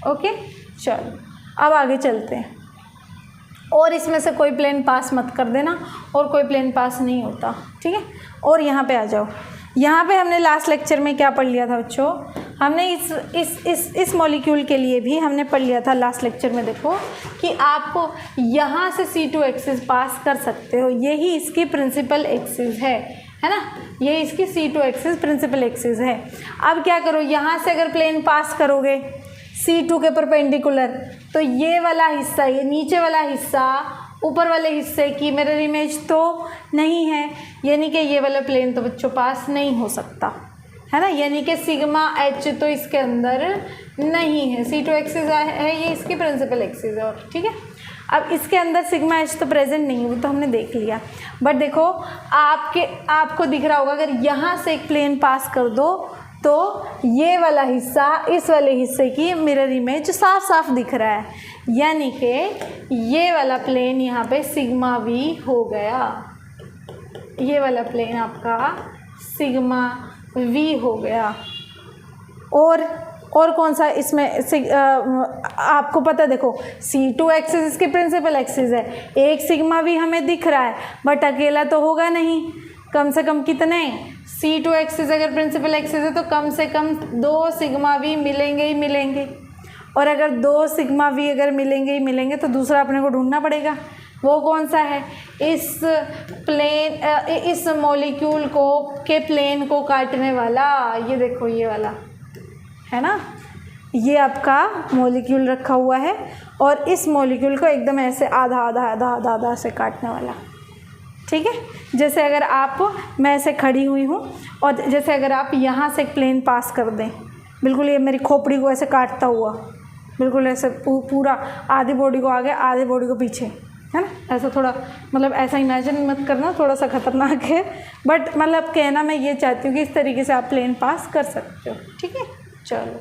ओके, चलो अब आगे चलते हैं। और इसमें से कोई प्लेन पास मत कर देना, और कोई प्लेन पास नहीं होता। ठीक है, और यहाँ पे आ जाओ। यहाँ पे हमने लास्ट लेक्चर में क्या पढ़ लिया था बच्चों, हमने इस मॉलिक्यूल के लिए भी हमने पढ़ लिया था लास्ट लेक्चर में। देखो कि आप यहाँ से C2 एक्सिस पास कर सकते हो, यही इसकी प्रिंसिपल एक्सिस है ना, ये इसकी C2 एक्सिस प्रिंसिपल एक्सिस है। अब क्या करो, यहाँ से अगर प्लेन पास करोगे C2 के परपेंडिकुलर, तो ये वाला हिस्सा, ये नीचे वाला हिस्सा ऊपर वाले हिस्से की मिरर इमेज तो नहीं है, यानी कि ये वाला प्लेन तो बच्चों पास नहीं हो सकता, है ना, यानी कि सिग्मा H तो इसके अंदर नहीं है। C2 एक्सिस है, ये इसकी प्रिंसिपल एक्सिस है। और ठीक है, अब इसके अंदर सिग्मा H तो प्रेजेंट नहीं है, वो तो हमने देख लिया। बट देखो आपको दिख रहा होगा, अगर यहाँ से एक प्लेन पास कर दो तो ये वाला हिस्सा इस वाले हिस्से की मिरर इमेज साफ साफ दिख रहा है, यानी कि ये वाला प्लेन यहाँ पे सिग्मा वी हो गया, ये वाला प्लेन आपका सिग्मा वी हो गया। और कौन सा इसमें आपको पता है, देखो C2 एक्सिस इसकी प्रिंसिपल एक्सिस है, एक सिग्मा वी हमें दिख रहा है, बट अकेला तो होगा नहीं, कम से कम कितने, C2 एक्सिस अगर प्रिंसिपल एक्सिस है तो कम से कम 2 सिग्मा वी मिलेंगे ही मिलेंगे। और अगर 2 सिग्मा वी अगर मिलेंगे ही मिलेंगे तो दूसरा अपने को ढूंढना पड़ेगा, वो कौन सा है, इस मॉलिक्यूल के प्लेन को काटने वाला, ये देखो ये वाला है ना, ये आपका मॉलिक्यूल रखा हुआ है और इस मॉलिक्यूल को एकदम ऐसे आधा आधा आधा आधा आधा से काटने वाला, ठीक है। जैसे अगर मैं ऐसे खड़ी हुई हूँ और जैसे अगर आप यहाँ से एक प्लेन पास कर दें, बिल्कुल ये मेरी खोपड़ी को ऐसे काटता हुआ, बिल्कुल ऐसे पूरा आधी बॉडी को आगे आधी बॉडी को पीछे, है ना। ऐसा थोड़ा मतलब ऐसा इमेजिन मत करना, थोड़ा सा खतरनाक है, बट मतलब कहना मैं ये चाहती हूँ कि इस तरीके से आप प्लेन पास कर सकते हो, ठीक है। चलो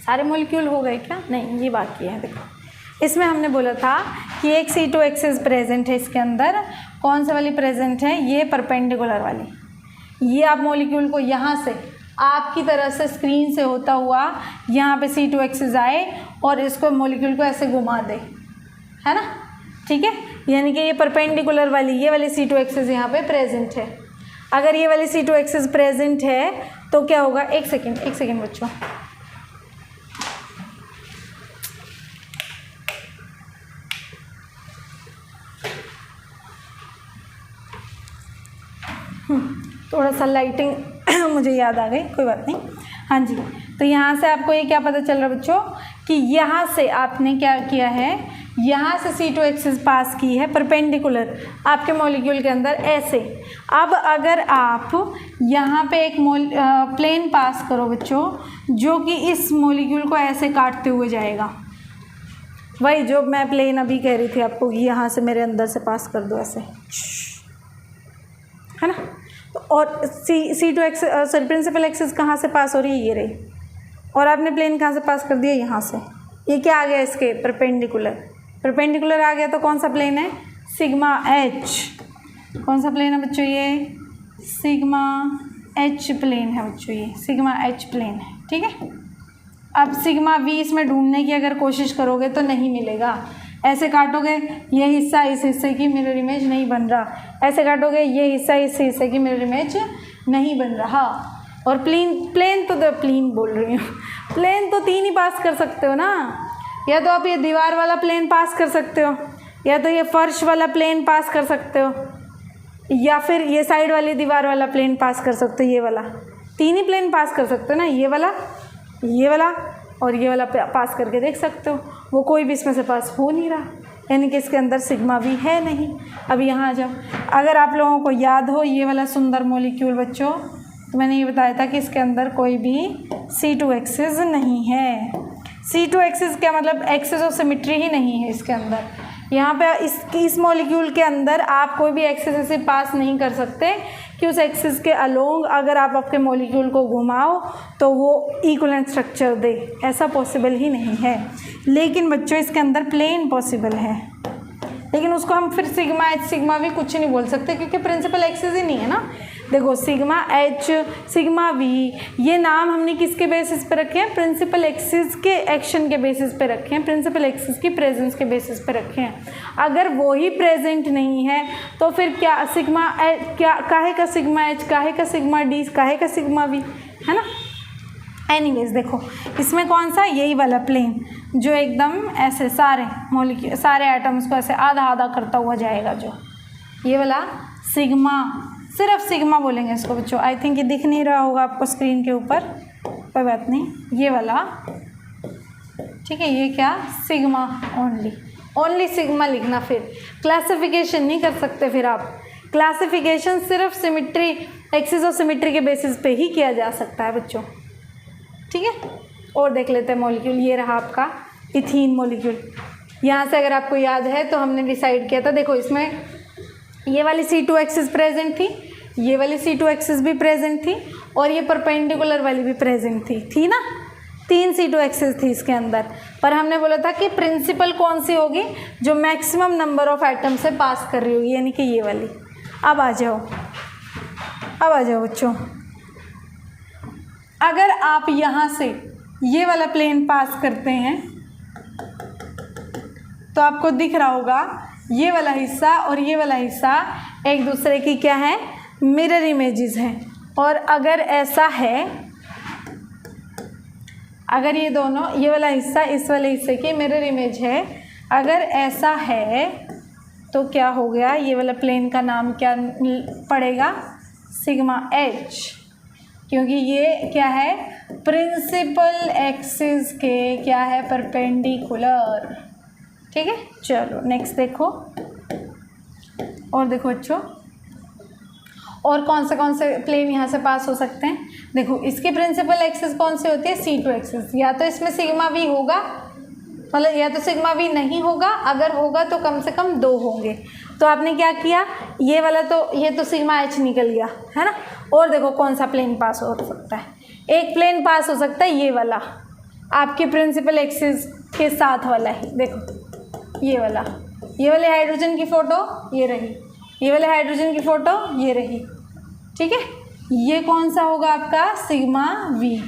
सारे मॉलिक्यूल हो गए क्या? नहीं, ये बाकी है। देखो इसमें हमने बोला था कि एक C2 एक्सिस प्रेजेंट है इसके अंदर। कौन सा वाली प्रेजेंट है? ये परपेंडिकुलर वाली। ये आप मॉलिक्यूल को यहाँ से आपकी तरह से स्क्रीन से होता हुआ यहाँ पे C2 एक्सिस आए और इसको मॉलिक्यूल को ऐसे घुमा दे, है ना, ठीक है। यानी कि ये परपेंडिकुलर वाली ये वाली C2 एक्सिस यहाँ पे प्रेजेंट है। अगर ये वाली C2 एक्सिस प्रेजेंट है तो क्या होगा? एक सेकेंड बच्चों, थोड़ा सा लाइटिंग मुझे याद आ गई, कोई बात नहीं। हाँ जी, तो यहाँ से आपको ये क्या पता चल रहा है बच्चों कि यहाँ से आपने क्या किया है, यहाँ से C2 एक्सिस पास की है परपेंडिकुलर आपके मॉलिक्यूल के अंदर ऐसे। अब अगर आप यहाँ पे एक प्लेन पास करो बच्चों, जो कि इस मॉलिक्यूल को ऐसे काटते हुए जाएगा, वही जो मैं प्लेन अभी कह रही थी आपको कि यहाँ से मेरे अंदर से पास कर दो ऐसे, है ना। तो और C2 axis sorry principal axis कहाँ से पास हो रही है? ये रही। और आपने प्लेन कहाँ से पास कर दिया? यहाँ से। ये क्या आ गया इसके? परपेंडिकुलर आ गया। तो कौन सा प्लेन है? Sigma H. कौन सा प्लेन है बच्चों? ये सिग्मा एच प्लेन है बच्चों, ये सिग्मा एच प्लेन है, ठीक है। अब सिग्मा वी इसमें ढूंढने की अगर कोशिश करोगे तो नहीं मिलेगा। ऐसे काटोगे ये हिस्सा इस हिस्से की मिरर इमेज नहीं बन रहा, ऐसे काटोगे ये हिस्सा इस हिस्से की मिरर इमेज नहीं बन रहा। और प्लेन बोल रही हूँ, प्लेन तो 3 ही पास कर सकते हो ना। या तो आप ये दीवार वाला प्लेन पास कर सकते हो, या तो ये फर्श वाला प्लेन पास कर सकते हो, या फिर ये साइड वाली दीवार वाला प्लेन पास कर सकते हो। ये वाला 3 ही प्लेन पास कर सकते हो ना, ये वाला और ये वाला पास करके देख सकते हो। वो कोई भी इसमें से पास हो नहीं रहा, यानी कि इसके अंदर सिग्मा भी है नहीं। अब यहाँ आ जाओ, अगर आप लोगों को याद हो ये वाला सुंदर मॉलिक्यूल बच्चों, तो मैंने ये बताया था कि इसके अंदर कोई भी C2 एक्सिस नहीं है। C2 एक्सिस क्या मतलब? एक्सिस ऑफ सिमेट्री ही नहीं है इसके अंदर। यहाँ पे इस मॉलिक्यूल के अंदर आप कोई भी एक्सिस ऐसे पास नहीं कर सकते कि उस एक्सिस के अलोंग अगर आप आपके मॉलिक्यूल को घुमाओ तो वो इक्विवेलेंट स्ट्रक्चर दे, ऐसा पॉसिबल ही नहीं है। लेकिन बच्चों इसके अंदर प्लेन पॉसिबल है, लेकिन उसको हम फिर सिग्मा एच सिग्मा वी कुछ नहीं बोल सकते क्योंकि प्रिंसिपल एक्सिस ही नहीं है ना। देखो सिग्मा एच सिग्मा वी ये नाम हमने किसके बेसिस पे रखे हैं? प्रिंसिपल एक्सिस के एक्शन के बेसिस पे रखे हैं, प्रिंसिपल एक्सिस की प्रेजेंस के बेसिस पे रखे हैं। अगर वो ही प्रेजेंट नहीं है तो फिर क्या सिग्मा एच, क्या काहे का सिग्मा एच, काहे का सिग्मा डी, काहे का सिग्मा वी, है ना। एनीवेज देखो इसमें कौन सा? यही वाला प्लेन जो एकदम ऐसे सारे मॉलिक्यूल सारे एटम्स को ऐसे आधा आधा करता हुआ जाएगा, जो ये वाला सिग्मा, सिर्फ सिग्मा बोलेंगे इसको बच्चों। आई थिंक ये दिख नहीं रहा होगा आपको स्क्रीन के ऊपर, कोई बात नहीं, ये वाला, ठीक है। ये क्या? सिग्मा ओनली सिग्मा लिखना, फिर क्लासिफिकेशन नहीं कर सकते। फिर आप क्लासिफिकेशन सिर्फ सिमेट्री एक्सिस ऑफ सिमेट्री के बेसिस पे ही किया जा सकता है बच्चों, ठीक है। और देख लेते हैं मॉलिक्यूल। ये रहा आपका इथीन मॉलिक्यूल। यहाँ से अगर आपको याद है तो हमने डिसाइड किया था, देखो इसमें ये वाली C2 एक्सिस प्रेजेंट थी, ये वाली C2 एक्सिस भी प्रेजेंट थी और ये परपेंडिकुलर वाली भी प्रेजेंट थी ना। 3 C2 एक्सिस थी इसके अंदर, पर हमने बोला था कि प्रिंसिपल कौन सी होगी? जो मैक्सिमम नंबर ऑफ एटम से पास कर रही होगी, यानी कि ये वाली। अब आ जाओ बच्चों, अगर आप यहाँ से ये वाला प्लेन पास करते हैं तो आपको दिख रहा होगा ये वाला हिस्सा और ये वाला हिस्सा एक दूसरे की क्या है? मिरर इमेजेस हैं। और अगर ऐसा है, अगर ये दोनों, ये वाला हिस्सा इस वाले हिस्से की मिरर इमेज है, अगर ऐसा है तो क्या हो गया? ये वाला प्लेन का नाम क्या पड़ेगा? सिग्मा एच, क्योंकि ये क्या है, प्रिंसिपल एक्सिस के क्या है, परपेंडिकुलर। ठीक है, चलो नेक्स्ट देखो। और देखो बच्चों, और कौन से प्लेन यहाँ से पास हो सकते हैं। देखो इसकी प्रिंसिपल एक्सिस कौन सी होती है, C2 एक्सिस। या तो इसमें सिग्मा वी होगा, मतलब या तो सिग्मा वी नहीं होगा, अगर होगा तो कम से कम 2 होंगे। तो आपने क्या किया, ये वाला तो ये तो सिग्मा एच निकल गया है ना। और देखो कौन सा प्लेन पास हो सकता है, एक प्लेन पास हो सकता है ये वाला, आपके प्रिंसिपल एक्सिस के साथ वाला ही। देखो ये वाला, ये वाले हाइड्रोजन की फ़ोटो ये रही, ये वाले हाइड्रोजन की फ़ोटो ये रही। ठीक है, ये कौन सा होगा आपका, सिग्मा वी।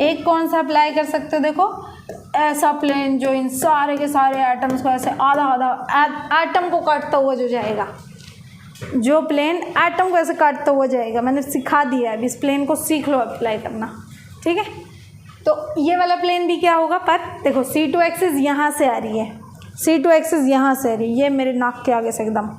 एक कौन सा अप्लाई कर सकते हो, देखो ऐसा प्लेन जो इन सारे के सारे एटम्स को ऐसे आधा आधा एटम को काटता हुआ जो जाएगा, जो प्लेन एटम को ऐसे काटता हुआ जाएगा। मैंने सिखा दिया है, इस प्लेन को सीख लो अप्लाई करना। ठीक है, तो ये वाला प्लेन भी क्या होगा, पर देखो C2 एक्सिस यहाँ से आ रही है, C2 एक्सिस यहाँ से आ रही है, ये मेरे नाक के आगे से एकदम।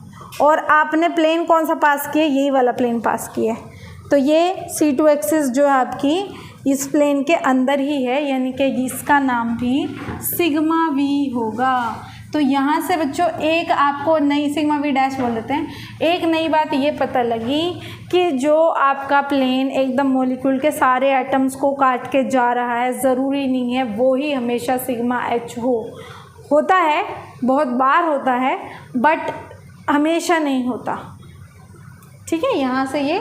और आपने प्लेन कौन सा पास किया, यही वाला प्लेन पास किया है। तो ये C2 एक्सिस जो है आपकी इस प्लेन के अंदर ही है, यानी कि इसका नाम भी सिग्मा वी होगा। तो यहाँ से बच्चों एक आपको नई, सिग्मा वी डैश बोल देते हैं, एक नई बात ये पता लगी कि जो आपका प्लेन एकदम मॉलिक्यूल के सारे एटम्स को काट के जा रहा है, ज़रूरी नहीं है वो ही हमेशा सिग्मा एच हो। होता है, बहुत बार होता है, बट हमेशा नहीं होता। ठीक है, यहाँ से ये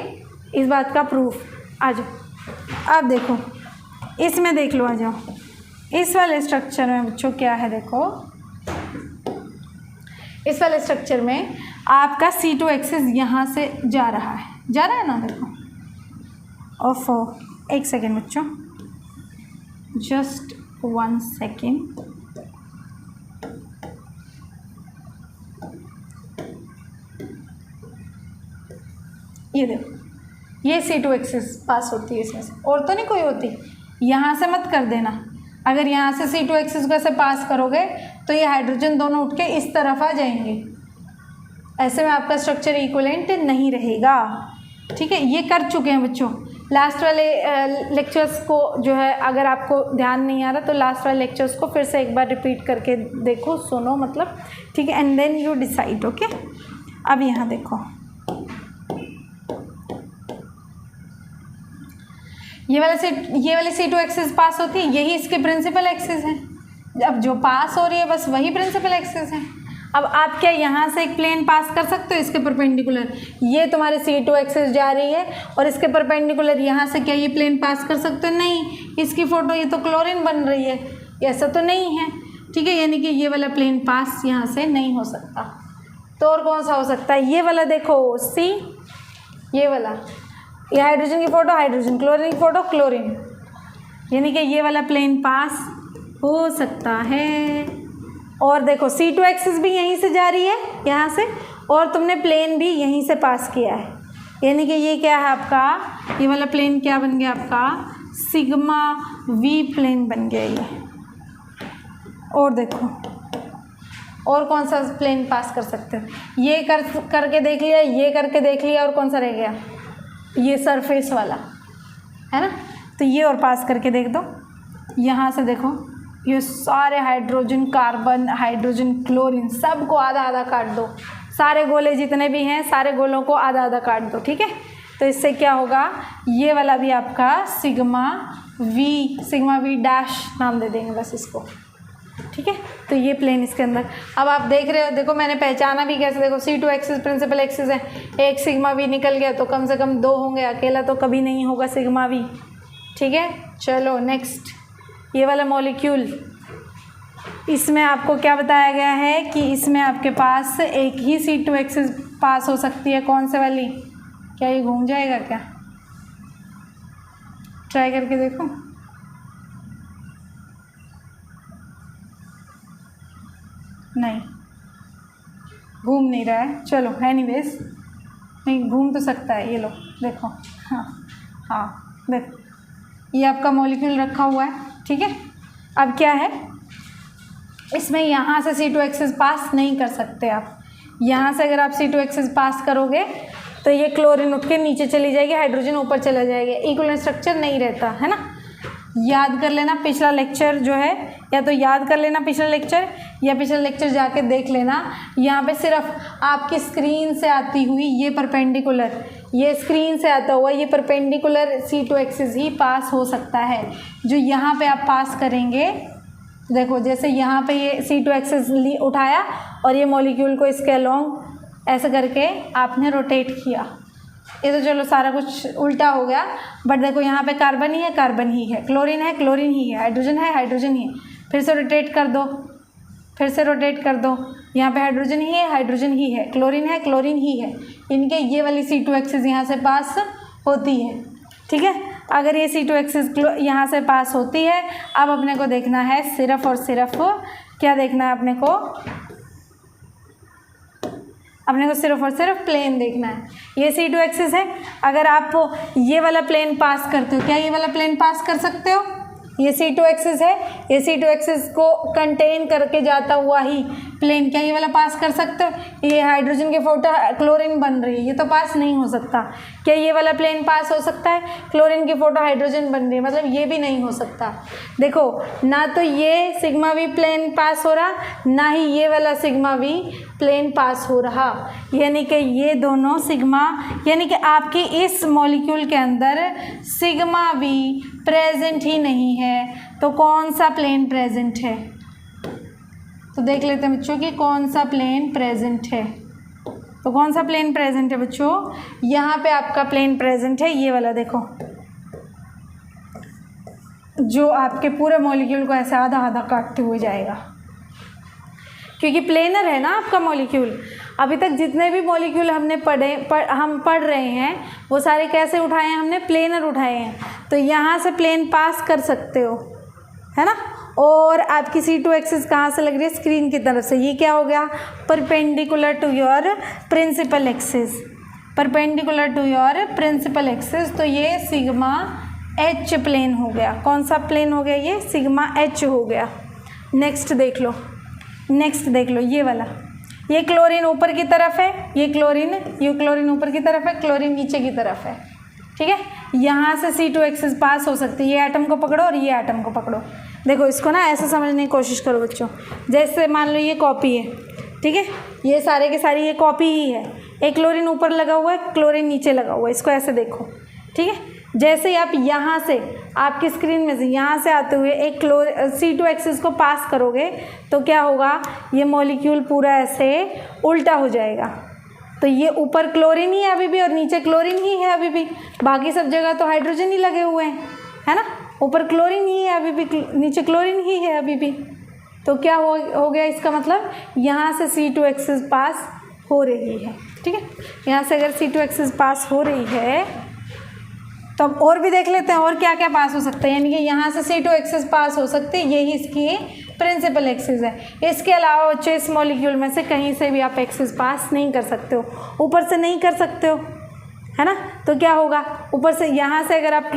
इस बात का प्रूफ। आ जाओ अब देखो, इसमें देख लो, आ जाओ इस वाले स्ट्रक्चर में बच्चों क्या है। देखो इस वाले स्ट्रक्चर में आपका C2 एक्सिस यहाँ से जा रहा है ना। देखो ओफो, एक सेकेंड बच्चों, जस्ट 1 सेकेंड। ये देखो, ये C2 एक्सिस पास होती है इसमें से, और तो नहीं कोई होती। यहाँ से मत कर देना, अगर यहाँ से C2 एक्सिस को ऐसे पास करोगे तो ये हाइड्रोजन दोनों उठ के इस तरफ आ जाएंगे, ऐसे में आपका स्ट्रक्चर इक्विवेलेंट नहीं रहेगा। ठीक है, ये कर चुके हैं बच्चों लास्ट वाले लेक्चर्स को, जो है अगर आपको ध्यान नहीं आ रहा तो लास्ट वाले लेक्चर्स को फिर से एक बार रिपीट करके देखो, सुनो मतलब। ठीक है, and then you decide. Okay, अब यहाँ देखो, ये वाली C2 एक्सिस पास होती है, यही इसके प्रिंसिपल एक्सिस है। अब जो पास हो रही है बस वही प्रिंसिपल एक्सिस है। अब आप क्या यहाँ से एक प्लेन पास कर सकते हो इसके परपेंडिकुलर, ये तुम्हारे C2 एक्सिस जा रही है और इसके परपेंडिकुलर यहाँ से क्या ये प्लेन पास कर सकते हो, नहीं। इसकी फ़ोटो, ये तो क्लोरीन बन रही है, ऐसा तो नहीं है। ठीक है, यानी कि ये वाला प्लेन पास यहाँ से नहीं हो सकता। तो और कौन सा हो सकता है, ये वाला देखो C, ये वाला, ये हाइड्रोजन की फ़ोटो हाइड्रोजन, क्लोरीन की फ़ोटो क्लोरीन, यानी कि ये वाला प्लेन पास हो सकता है। और देखो C2 एक्सिस भी यहीं से जा रही है, यहाँ से, और तुमने प्लेन भी यहीं से पास किया है, यानी कि ये क्या है आपका, ये वाला प्लेन क्या बन गया आपका, सिग्मा वी प्लेन बन गया ये। और देखो और कौन सा प्लेन पास कर सकते हो, ये करके देख लिया, ये करके देख लिया, और कौन सा रह गया, ये सरफेस वाला है ना। तो ये और पास करके देख दो, यहाँ से देखो ये सारे हाइड्रोजन कार्बन, हाइड्रोजन क्लोरीन, सबको आधा आधा काट दो, सारे गोले जितने भी हैं सारे गोलों को आधा आधा काट दो। ठीक है, तो इससे क्या होगा, ये वाला भी आपका सिग्मा वी डैश नाम दे देंगे बस इसको। ठीक है, तो ये प्लेन इसके अंदर। अब आप देख रहे हो, देखो मैंने पहचाना भी कैसे, देखो C2 एक्सिस प्रिंसिपल एक्सिस है, एक सिग्मा वी निकल गया तो कम से कम 2 होंगे, अकेला तो कभी नहीं होगा सिग्मा वी। ठीक है, चलो नेक्स्ट, ये वाला मॉलिक्यूल, इसमें आपको क्या बताया गया है कि इसमें आपके पास एक ही C2 एक्सिस पास हो सकती है, कौन से वाली, क्या ये घूम जाएगा क्या, ट्राई करके देखो। नहीं, घूम नहीं रहा है, चलो एनीवेज, नहीं घूम तो सकता है, ये लो देखो, हाँ देखो ये आपका मॉलिक्यूल रखा हुआ है। ठीक है, अब क्या है, इसमें यहाँ से C2 एक्सिस पास नहीं कर सकते आप, यहाँ से अगर आप C2 एक्सिस पास करोगे तो ये क्लोरीन उठ के नीचे चली जाएगी, हाइड्रोजन ऊपर चला जाएगा, इक्विवेलेंट स्ट्रक्चर नहीं रहता है ना। याद कर लेना पिछला लेक्चर जो है, या तो याद कर लेना पिछला लेक्चर या पिछला लेक्चर जाके देख लेना। यहाँ पे सिर्फ आपकी स्क्रीन से आती हुई ये परपेंडिकुलर, ये स्क्रीन से आता हुआ ये परपेंडिकुलर C2 एक्सिस ही पास हो सकता है। जो यहाँ पे आप पास करेंगे, देखो जैसे यहाँ पे ये C2 एक्सिस उठाया और ये मॉलिक्यूल को इसके अलोंग ऐसे करके आपने रोटेट किया। ये तो चलो सारा कुछ उल्टा हो गया, बट देखो यहाँ पे कार्बन ही है, कार्बन ही है, क्लोरीन है, क्लोरीन ही है, हाइड्रोजन है, हाइड्रोजन ही है। फिर से रोटेट कर दो, फिर से रोटेट कर दो, यहाँ पे हाइड्रोजन ही है, हाइड्रोजन ही है, क्लोरीन है, क्लोरीन ही है। इनके ये वाली C2 एक्सिस यहाँ से पास होती है, ठीक है। अगर ये C2 एक्सिस यहाँ से पास होती है, अब अपने को देखना है सिर्फ और सिर्फ क्या देखना है अपने को सिर्फ और सिर्फ प्लेन देखना है। ये C2 एक्सिस है, अगर आप ये वाला प्लेन पास करते हो, क्या ये वाला प्लेन पास कर सकते हो? ये C2 एक्सिस है, ये C2 एक्सिस को कंटेन करके जाता हुआ ही प्लेन, क्या ये वाला पास कर सकते हो? ये हाइड्रोजन के फोटो क्लोरीन बन रही है, ये तो पास नहीं हो सकता। क्या ये वाला प्लेन पास हो सकता है? क्लोरीन की फोटो हाइड्रोजन बन रही है, मतलब ये भी नहीं हो सकता। देखो ना तो ये सिग्मा भी प्लेन पास हो रहा, ना ही ये वाला सिग्मा भी प्लेन पास हो रहा, यानी कि ये दोनों सिग्मा, यानी कि आपके इस मॉलिक्यूल के अंदर सिग्मा भी प्रेजेंट ही नहीं है। तो कौन सा प्लेन प्रेजेंट है? तो देख लेते हैं बच्चों कि कौन सा प्लेन प्रेजेंट है। तो कौन सा प्लेन प्रेजेंट है बच्चों? यहाँ पे आपका प्लेन प्रेजेंट है, ये वाला देखो, जो आपके पूरे मॉलिक्यूल को ऐसे आधा आधा काटते हुए जाएगा, क्योंकि प्लेनर है ना आपका मॉलिक्यूल। अभी तक जितने भी मॉलिक्यूल हमने हम पढ़ रहे हैं वो सारे कैसे उठाए हैं हमने? प्लेनर उठाए हैं। तो यहाँ से प्लेन पास कर सकते हो, है ना। और आपकी C2 एक्सिस कहाँ से लग रही है? स्क्रीन की तरफ से। ये क्या हो गया? Perpendicular to your principal axis, perpendicular to your principal axis. तो ये सिग्मा H प्लेन हो गया। कौन सा प्लेन हो गया? ये सिग्मा H हो गया। नेक्स्ट देख लो, नेक्स्ट देख लो, ये वाला, ये क्लोरीन ऊपर की तरफ है, ये क्लोरीन ऊपर की तरफ है, क्लोरीन नीचे की तरफ है, ठीक है। यहाँ से C2 एक्सिस पास हो सकती है। ये एटम को पकड़ो और ये एटम को पकड़ो। देखो इसको ना ऐसे समझने की कोशिश करो बच्चों, जैसे मान लो ये कॉपी है, ठीक है, ये सारे के सारी ये कॉपी ही है। एक क्लोरीन ऊपर लगा हुआ है, क्लोरीन नीचे लगा हुआ है, इसको ऐसे देखो, ठीक है। जैसे ही आप यहाँ से आपकी स्क्रीन में से यहाँ से आते हुए एक C2 एक्सिस को पास करोगे तो क्या होगा? ये मॉलिक्यूल पूरा ऐसे उल्टा हो जाएगा। तो ये ऊपर क्लोरीन ही है अभी भी और नीचे क्लोरीन ही है अभी भी, बाकी सब जगह तो हाइड्रोजन ही लगे हुए हैं, है ना। ऊपर क्लोरीन ही है अभी भी, नीचे क्लोरीन ही है अभी भी। तो क्या हो गया इसका मतलब? यहाँ से C2 एक्सिस पास हो रही है, ठीक है। यहाँ से अगर C2 एक्सिस पास हो रही है तो अब और भी देख लेते हैं और क्या क्या पास हो सकता है। यानी कि यहाँ से C2 एक्सिस पास हो सकती है, यही इसकी प्रिंसिपल एक्सिस है। इसके अलावा बच्चों इस मॉलिक्यूल में से कहीं से भी आप एक्सिस पास नहीं कर सकते हो, ऊपर से नहीं कर सकते हो, है ना। तो क्या होगा? ऊपर से यहाँ से अगर आप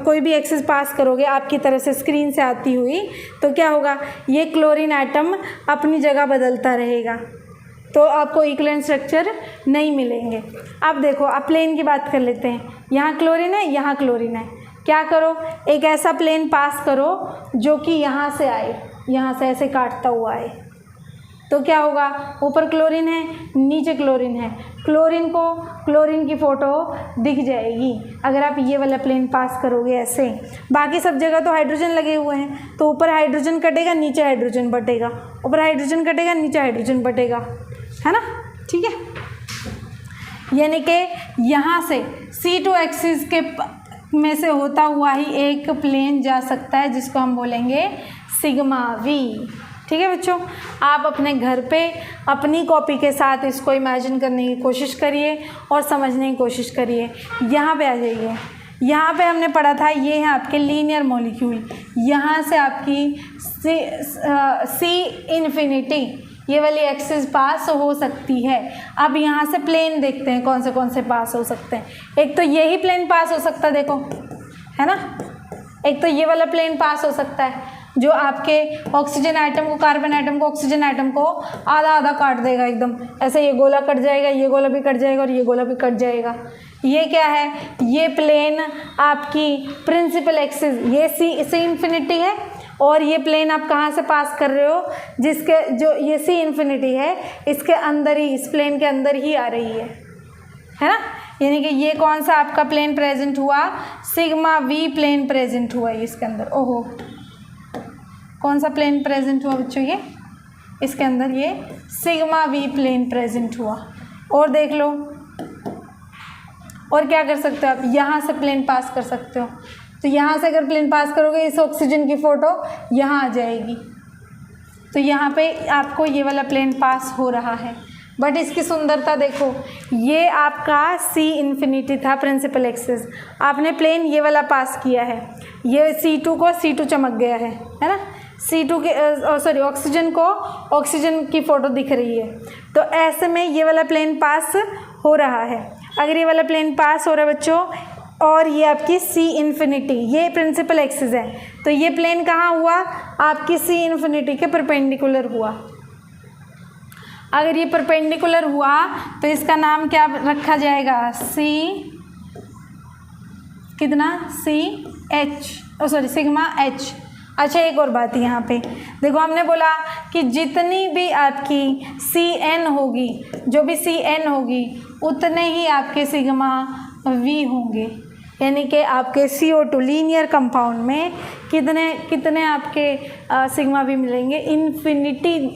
कोई भी एक्सिस पास करोगे आपकी तरफ से स्क्रीन से आती हुई, तो क्या होगा? ये क्लोरीन एटम अपनी जगह बदलता रहेगा, तो आपको इक्विवेलेंट स्ट्रक्चर नहीं मिलेंगे। अब देखो, अब प्लेन की बात कर लेते हैं। यहाँ क्लोरीन है, यहाँ क्लोरीन है। क्या करो? एक ऐसा प्लेन पास करो जो कि यहाँ से आए, यहाँ से ऐसे काटता हुआ आए। तो क्या होगा? ऊपर क्लोरीन है, नीचे क्लोरीन है, क्लोरीन की फ़ोटो दिख जाएगी अगर आप ये वाला प्लेन पास करोगे ऐसे। बाकी सब जगह तो हाइड्रोजन लगे हुए हैं, तो ऊपर हाइड्रोजन कटेगा, नीचे हाइड्रोजन बटेगा, ऊपर हाइड्रोजन कटेगा, नीचे हाइड्रोजन बटेगा, है ना, ठीक है। यानी कि यहाँ से C2 एक्सिस के में से होता हुआ ही एक प्लेन जा सकता है जिसको हम बोलेंगे सिग्मा V, ठीक है बच्चों। आप अपने घर पे अपनी कॉपी के साथ इसको इमेजिन करने की कोशिश करिए और समझने की कोशिश करिए। यहाँ पे आ जाइए, यहाँ पे हमने पढ़ा था ये है आपके लीनियर मॉलिक्यूल। यहाँ से आपकी C इन्फिनिटी ये वाली एक्सिस पास हो सकती है। अब यहाँ से प्लेन देखते हैं कौन से पास हो सकते हैं। एक तो यही प्लेन पास हो सकता है, देखो, है ना, एक तो ये वाला प्लेन पास हो सकता है। जो आपके ऑक्सीजन आइटम को, कार्बन आइटम को, ऑक्सीजन आइटम को आधा आधा काट देगा एकदम, ऐसे ये गोला कट जाएगा, ये गोला भी कट जाएगा और ये गोला भी कट जाएगा। ये क्या है, ये प्लेन आपकी प्रिंसिपल एक्सिस, ये सी इन्फिनिटी है और ये प्लेन आप कहाँ से पास कर रहे हो, जिसके जो ये सी इन्फिनिटी है इसके अंदर ही, इस प्लेन के अंदर ही आ रही है ना। यानी कि ये कौन सा आपका प्लेन प्रेजेंट हुआ, सिग्मा वी प्लेन प्रेजेंट हुआ है इसके अंदर। ओहो, कौन सा प्लेन प्रेजेंट हुआ बच्चों, ये इसके अंदर ये सिग्मा वी प्लेन प्रेजेंट हुआ। और देख लो, और क्या कर सकते हो आप, यहाँ से प्लेन पास कर सकते हो। तो यहाँ से अगर प्लेन पास करोगे, इस ऑक्सीजन की फ़ोटो यहाँ आ जाएगी, तो यहाँ पे आपको ये वाला प्लेन पास हो रहा है। बट इसकी सुंदरता देखो, ये आपका सी इन्फिनिटी था प्रिंसिपल एक्सिस, आपने प्लेन ये वाला पास किया है, ये C2 को C2 चमक गया है ना, C2 के सॉरी ऑक्सीजन को ऑक्सीजन की फ़ोटो दिख रही है। तो ऐसे में ये वाला प्लेन पास हो रहा है। अगर ये वाला प्लेन पास हो रहा है बच्चों, और ये आपकी सी इन्फिनिटी, ये प्रिंसिपल एक्सिस है, तो ये प्लेन कहाँ हुआ, आपकी सी इन्फिनिटी के परपेंडिकुलर हुआ। अगर ये परपेंडिकुलर हुआ तो इसका नाम क्या रखा जाएगा, सी कितना, C H, sorry sigma H. अच्छा, एक और बात यहाँ पे देखो, हमने बोला कि जितनी भी आपकी सी एन होगी, जो भी सी एन होगी, उतने ही आपके सिग्मा वी होंगे। यानी कि आपके CO2 लीनियर कंपाउंड में कितने आपके सिग्मा वी मिलेंगे,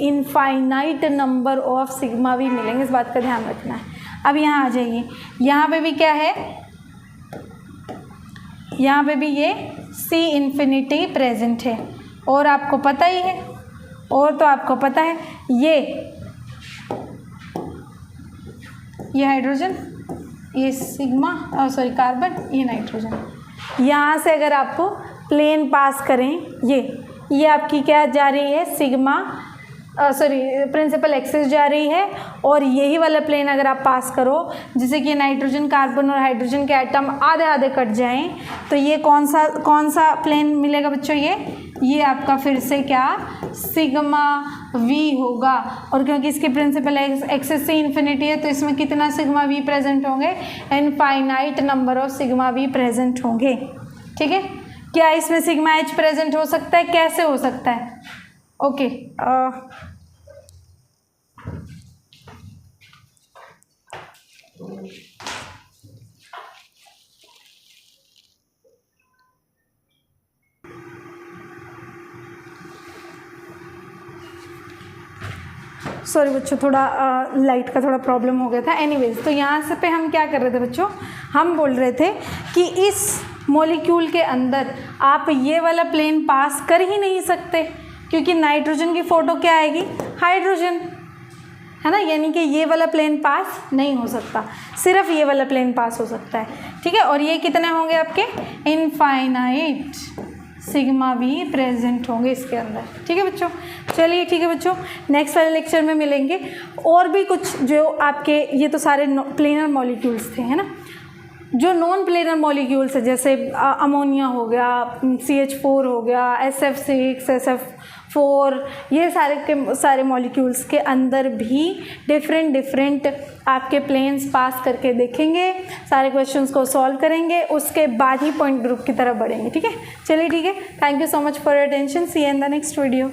infinite number of sigma we मिलेंगे। इस बात का ध्यान रखना है। अब यहाँ आ जाइए, यहाँ पे भी क्या है, यहाँ पे भी ये सी इन्फिनिटी प्रेजेंट है। और आपको पता ही है, और तो आपको पता है, ये हाइड्रोजन, ये सिग्मा सॉरी कार्बन, ये नाइट्रोजन। यहाँ से अगर आप प्लेन पास करें, ये आपकी क्या जा रही है, सिग्मा सॉरी प्रिंसिपल एक्सिस जा रही है, और यही वाला प्लेन अगर आप पास करो, जिससे कि नाइट्रोजन, कार्बन और हाइड्रोजन के एटम आधे आधे कट जाएं, तो ये कौन सा प्लेन मिलेगा बच्चों, ये आपका फिर से क्या, सिग्मा वी होगा। और क्योंकि इसकी प्रिंसिपल एक्सिस से इन्फिनिटी है, तो इसमें कितना सिग्मा वी प्रेजेंट होंगे, infinite number of sigma we present होंगे। ठीक है, क्या इसमें सिग्मा एच प्रेजेंट हो सकता है, कैसे हो सकता है, ओके सॉरी बच्चों, थोड़ा लाइट का थोड़ा प्रॉब्लम हो गया था। एनीवेज, तो यहाँ से पे हम क्या कर रहे थे बच्चों, हम बोल रहे थे कि इस मॉलिक्यूल के अंदर आप ये वाला प्लेन पास कर ही नहीं सकते, क्योंकि नाइट्रोजन की फ़ोटो क्या आएगी, हाइड्रोजन, है ना। यानी कि ये वाला प्लेन पास नहीं हो सकता, सिर्फ ये वाला प्लेन पास हो सकता है। ठीक है, और ये कितने होंगे आपके, इनफाइनाइट सिग्मा वी प्रेजेंट होंगे इसके अंदर। ठीक है बच्चों, चलिए ठीक है बच्चों, नेक्स्ट वाले लेक्चर में मिलेंगे। और भी कुछ जो आपके, ये तो सारे प्लेनर मॉलिक्यूल्स थे, है ना। जो नॉन प्लेनर मॉलिक्यूल्स है, जैसे अमोनिया हो गया, CH4 हो गया, SF6, SF4, ये सारे के सारे मॉलिक्यूल्स के अंदर भी डिफरेंट आपके प्लेन्स पास करके देखेंगे, सारे क्वेश्चंस को सॉल्व करेंगे, उसके बाद ही पॉइंट ग्रुप की तरफ बढ़ेंगे। ठीक है, चलिए ठीक है, thank you so much for your attention, see you in the next video.